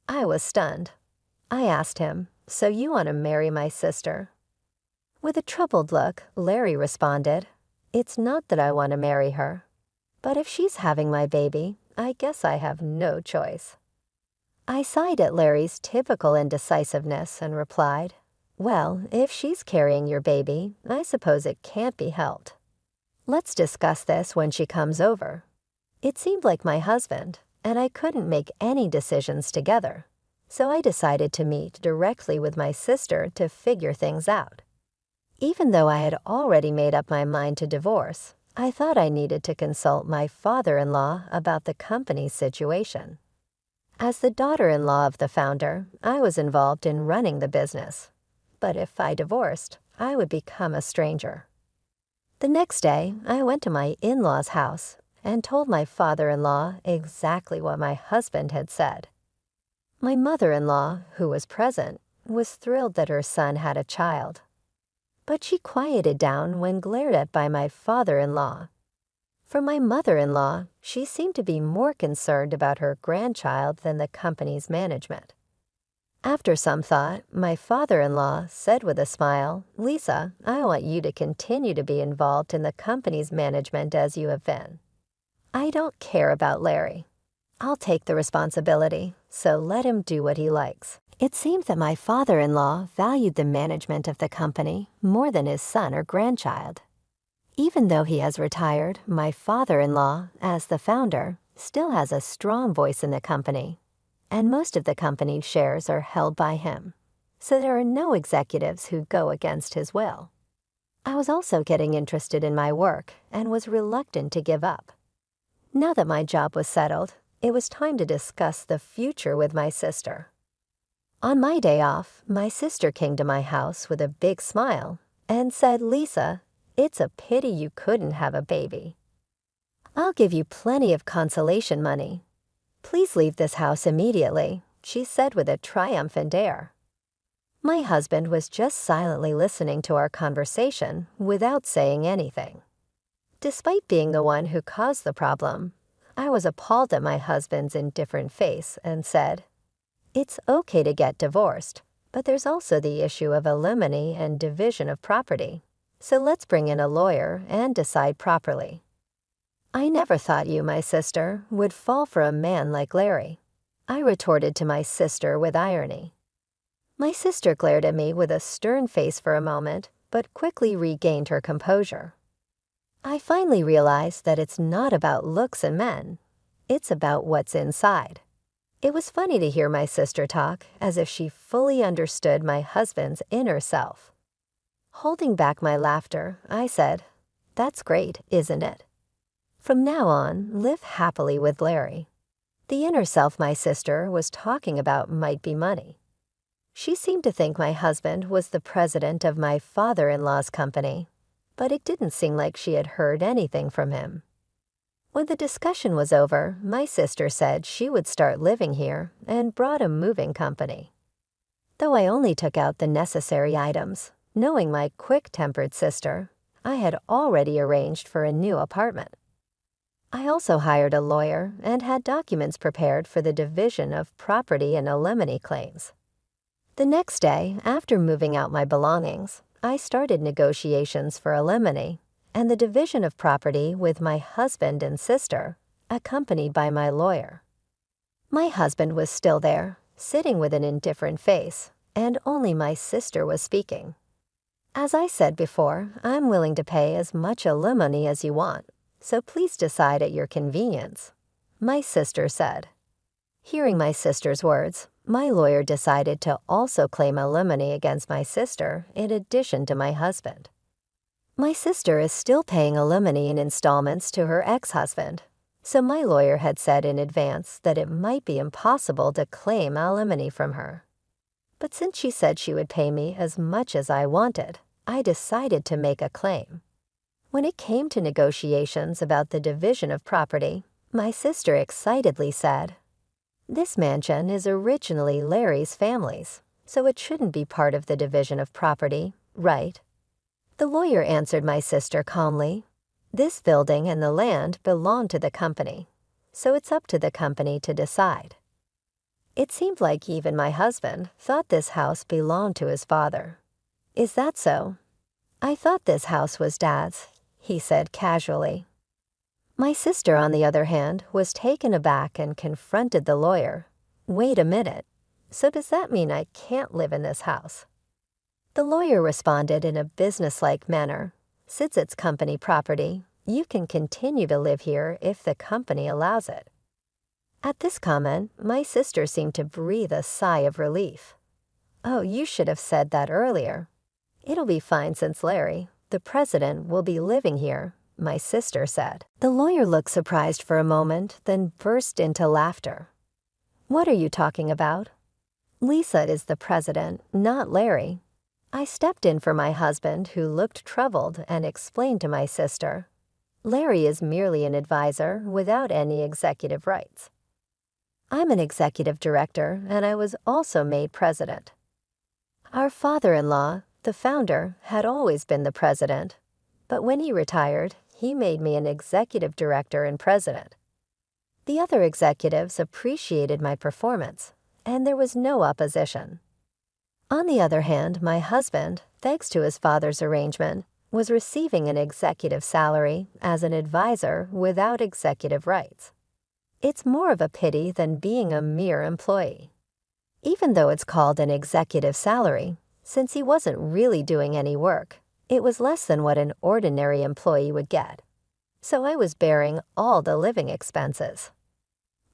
I was stunned. I asked him, "So you want to marry my sister?" With a troubled look, Larry responded, "It's not that I want to marry her. But if she's having my baby, I guess I have no choice." I sighed at Larry's typical indecisiveness and replied, "Well, if she's carrying your baby, I suppose it can't be helped. Let's discuss this when she comes over." It seemed like my husband, and I couldn't make any decisions together, so I decided to meet directly with my sister to figure things out. Even though I had already made up my mind to divorce, I thought I needed to consult my father-in-law about the company's situation. As the daughter-in-law of the founder, I was involved in running the business. But if I divorced, I would become a stranger. The next day, I went to my in-laws' house and told my father-in-law exactly what my husband had said. My mother-in-law, who was present, was thrilled that her son had a child. But she quieted down when glared at by my father-in-law. For my mother-in-law, she seemed to be more concerned about her grandchild than the company's management. After some thought, my father-in-law said with a smile, "Lisa, I want you to continue to be involved in the company's management as you have been. I don't care about Larry. I'll take the responsibility, so let him do what he likes." It seemed that my father-in-law valued the management of the company more than his son or grandchild. Even though he has retired, my father-in-law, as the founder, still has a strong voice in the company, and most of the company's shares are held by him, so there are no executives who go against his will. I was also getting interested in my work and was reluctant to give up. Now that my job was settled, it was time to discuss the future with my sister. On my day off, my sister came to my house with a big smile and said, "Lisa, it's a pity you couldn't have a baby. I'll give you plenty of consolation money. Please leave this house immediately," she said with a triumphant air. My husband was just silently listening to our conversation without saying anything. Despite being the one who caused the problem, I was appalled at my husband's indifferent face and said, "It's okay to get divorced, but there's also the issue of alimony and division of property. So let's bring in a lawyer and decide properly." "I never thought you, my sister, would fall for a man like Larry," I retorted to my sister with irony. My sister glared at me with a stern face for a moment, but quickly regained her composure. I finally realized that it's not about looks and men. It's about what's inside. It was funny to hear my sister talk as if she fully understood my husband's inner self. Holding back my laughter, I said, "That's great, isn't it? From now on, live happily with Larry." The inner self my sister was talking about might be money. She seemed to think my husband was the president of my father-in-law's company, but it didn't seem like she had heard anything from him. When the discussion was over, my sister said she would start living here and brought a moving company. Though I only took out the necessary items, knowing my quick-tempered sister, I had already arranged for a new apartment. I also hired a lawyer and had documents prepared for the division of property and alimony claims. The next day, after moving out my belongings, I started negotiations for alimony and the division of property with my husband and sister, accompanied by my lawyer. My husband was still there, sitting with an indifferent face, and only my sister was speaking. "As I said before, I'm willing to pay as much alimony as you want, so please decide at your convenience," my sister said. Hearing my sister's words, my lawyer decided to also claim alimony against my sister in addition to my husband. My sister is still paying alimony in installments to her ex-husband, so my lawyer had said in advance that it might be impossible to claim alimony from her. But since she said she would pay me as much as I wanted, I decided to make a claim. When it came to negotiations about the division of property, my sister excitedly said, "This mansion is originally Larry's family's, so it shouldn't be part of the division of property, right?" The lawyer answered my sister calmly, "This building and the land belong to the company, so it's up to the company to decide." It seemed like even my husband thought this house belonged to his father. "Is that so?" "I thought this house was Dad's," he said casually. My sister, on the other hand, was taken aback and confronted the lawyer. "Wait a minute. So does that mean I can't live in this house?" The lawyer responded in a businesslike manner, "Since it's company property, you can continue to live here if the company allows it." At this comment, my sister seemed to breathe a sigh of relief. "Oh, you should have said that earlier. It'll be fine since Larry, the president, will be living here," my sister said. The lawyer looked surprised for a moment, then burst into laughter. "What are you talking about? Lisa is the president, not Larry." I stepped in for my husband, who looked troubled, and explained to my sister, "Larry is merely an advisor without any executive rights. I'm an executive director, and I was also made president. Our father-in-law, the founder, had always been the president, but when he retired, he made me an executive director and president. The other executives appreciated my performance, and there was no opposition. On the other hand, my husband, thanks to his father's arrangement, was receiving an executive salary as an advisor without executive rights. It's more of a pity than being a mere employee. Even though it's called an executive salary, since he wasn't really doing any work, it was less than what an ordinary employee would get. So I was bearing all the living expenses.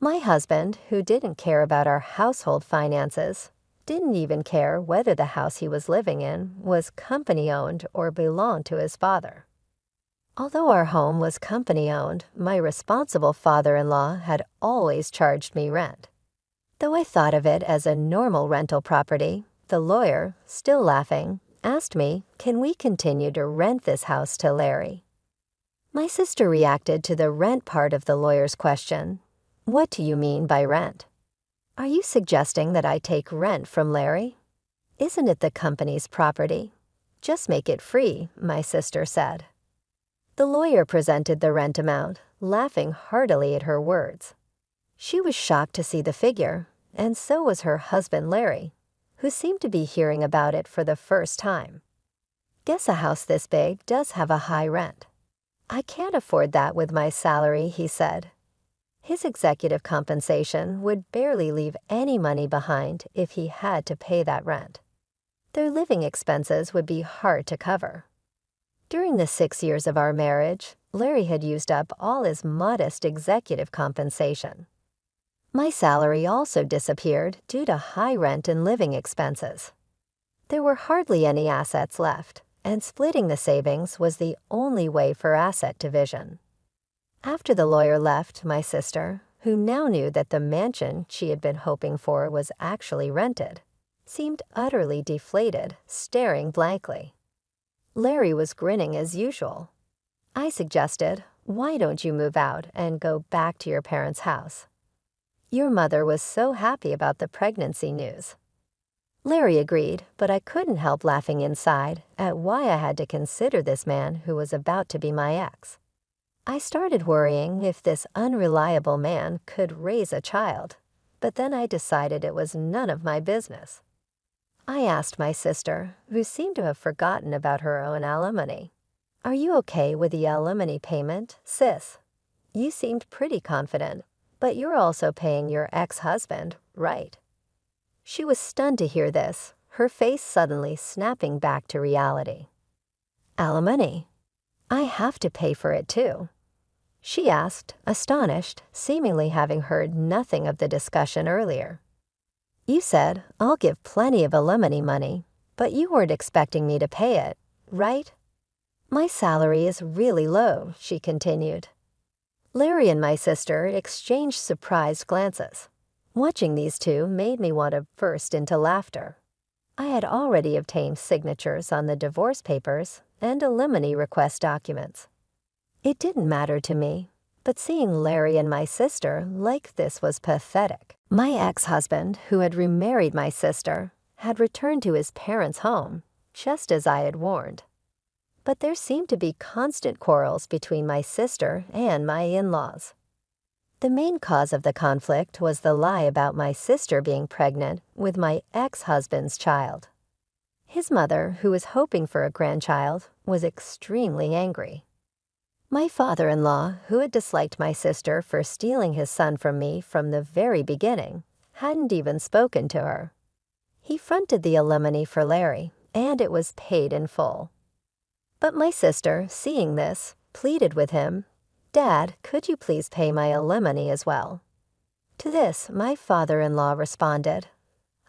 My husband, who didn't care about our household finances, didn't even care whether the house he was living in was company-owned or belonged to his father. Although our home was company-owned, my responsible father-in-law had always charged me rent. Though I thought of it as a normal rental property, the lawyer, still laughing, asked me, "Can we continue to rent this house to Larry?" My sister reacted to the rent part of the lawyer's question. "What do you mean by rent? Are you suggesting that I take rent from Larry? Isn't it the company's property? Just make it free," my sister said. The lawyer presented the rent amount, laughing heartily at her words. She was shocked to see the figure, and so was her husband Larry, who seemed to be hearing about it for the first time. "Guess a house this big does have a high rent." "I can't afford that with my salary," he said. His executive compensation would barely leave any money behind if he had to pay that rent. Their living expenses would be hard to cover. During the 6 years of our marriage, Larry had used up all his modest executive compensation. My salary also disappeared due to high rent and living expenses. There were hardly any assets left, and splitting the savings was the only way for asset division. After the lawyer left, my sister, who now knew that the mansion she had been hoping for was actually rented, seemed utterly deflated, staring blankly. Larry was grinning as usual. I suggested, "Why don't you move out and go back to your parents' house? Your mother was so happy about the pregnancy news." Larry agreed, but I couldn't help laughing inside at why I had to consider this man who was about to be my ex. I started worrying if this unreliable man could raise a child, but then I decided it was none of my business. I asked my sister, who seemed to have forgotten about her own alimony, "Are you okay with the alimony payment, sis? You seemed pretty confident, but you're also paying your ex-husband, right?" She was stunned to hear this, her face suddenly snapping back to reality. "Alimony? I have to pay for it too?" she asked, astonished, seemingly having heard nothing of the discussion earlier. "You said, 'I'll give plenty of alimony money,' but you weren't expecting me to pay it, right?" "My salary is really low," she continued. Larry and my sister exchanged surprised glances. Watching these two made me want to burst into laughter. I had already obtained signatures on the divorce papers and alimony request documents. It didn't matter to me, but seeing Larry and my sister like this was pathetic. My ex-husband, who had remarried my sister, had returned to his parents' home, just as I had warned. But there seemed to be constant quarrels between my sister and my in-laws. The main cause of the conflict was the lie about my sister being pregnant with my ex-husband's child. His mother, who was hoping for a grandchild, was extremely angry. My father-in-law, who had disliked my sister for stealing his son from me from the very beginning, hadn't even spoken to her. He fronted the alimony for Larry, and it was paid in full. But my sister, seeing this, pleaded with him, "Dad, could you please pay my alimony as well?" To this, my father-in-law responded,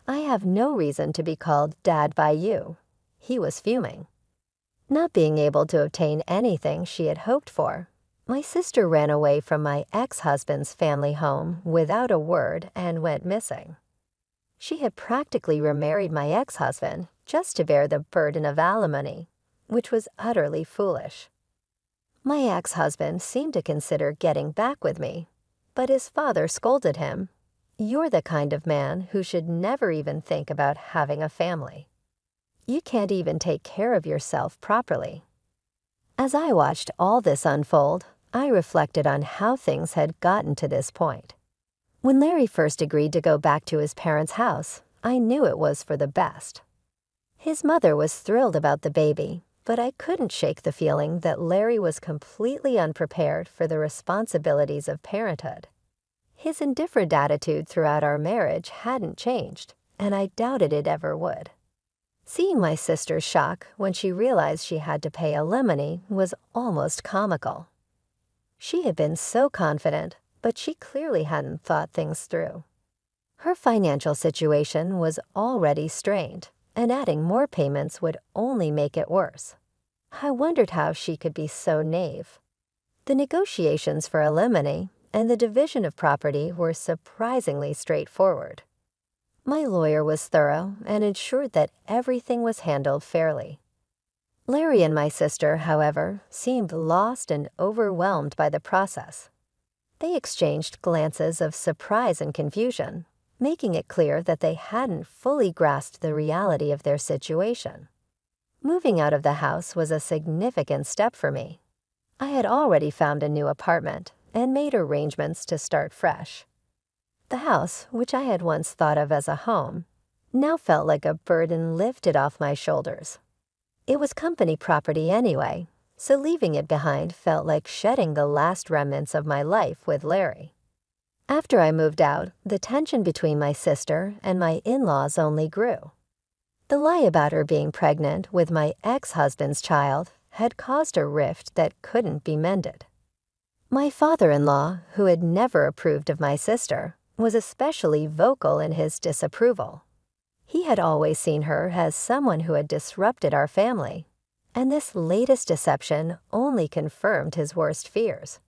"I have no reason to be called Dad by you." He was fuming. Not being able to obtain anything she had hoped for, my sister ran away from my ex-husband's family home without a word and went missing. She had practically remarried my ex-husband just to bear the burden of alimony, which was utterly foolish. My ex-husband seemed to consider getting back with me, but his father scolded him, "You're the kind of man who should never even think about having a family. You can't even take care of yourself properly." As I watched all this unfold, I reflected on how things had gotten to this point. When Larry first agreed to go back to his parents' house, I knew it was for the best. His mother was thrilled about the baby, but I couldn't shake the feeling that Larry was completely unprepared for the responsibilities of parenthood. His indifferent attitude throughout our marriage hadn't changed, and I doubted it ever would. Seeing my sister's shock when she realized she had to pay alimony was almost comical. She had been so confident, but she clearly hadn't thought things through. Her financial situation was already strained, and adding more payments would only make it worse. I wondered how she could be so naive. The negotiations for alimony and the division of property were surprisingly straightforward. My lawyer was thorough and ensured that everything was handled fairly. Larry and my sister, however, seemed lost and overwhelmed by the process. They exchanged glances of surprise and confusion, making it clear that they hadn't fully grasped the reality of their situation. Moving out of the house was a significant step for me. I had already found a new apartment and made arrangements to start fresh. The house, which I had once thought of as a home, now felt like a burden lifted off my shoulders. It was company property anyway, so leaving it behind felt like shedding the last remnants of my life with Larry. After I moved out, the tension between my sister and my in-laws only grew. The lie about her being pregnant with my ex-husband's child had caused a rift that couldn't be mended. My father-in-law, who had never approved of my sister, was especially vocal in his disapproval. He had always seen her as someone who had disrupted our family, and this latest deception only confirmed his worst fears.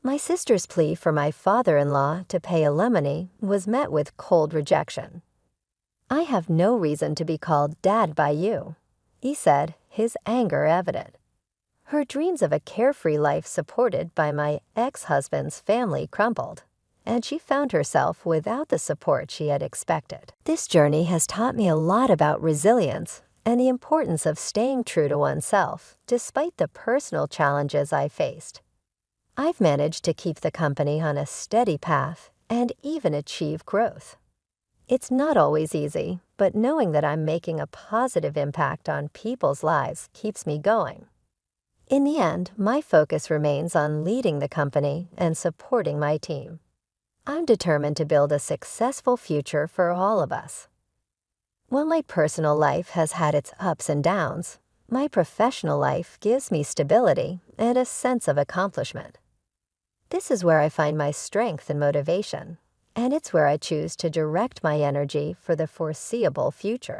My sister's plea for my father-in-law to pay alimony was met with cold rejection. "I have no reason to be called Dad by you," he said, his anger evident. Her dreams of a carefree life supported by my ex-husband's family crumbled, and she found herself without the support she had expected. This journey has taught me a lot about resilience and the importance of staying true to oneself despite the personal challenges I faced. I've managed to keep the company on a steady path and even achieve growth. It's not always easy, but knowing that I'm making a positive impact on people's lives keeps me going. In the end, my focus remains on leading the company and supporting my team. I'm determined to build a successful future for all of us. While my personal life has had its ups and downs, my professional life gives me stability and a sense of accomplishment. This is where I find my strength and motivation, and it's where I choose to direct my energy for the foreseeable future.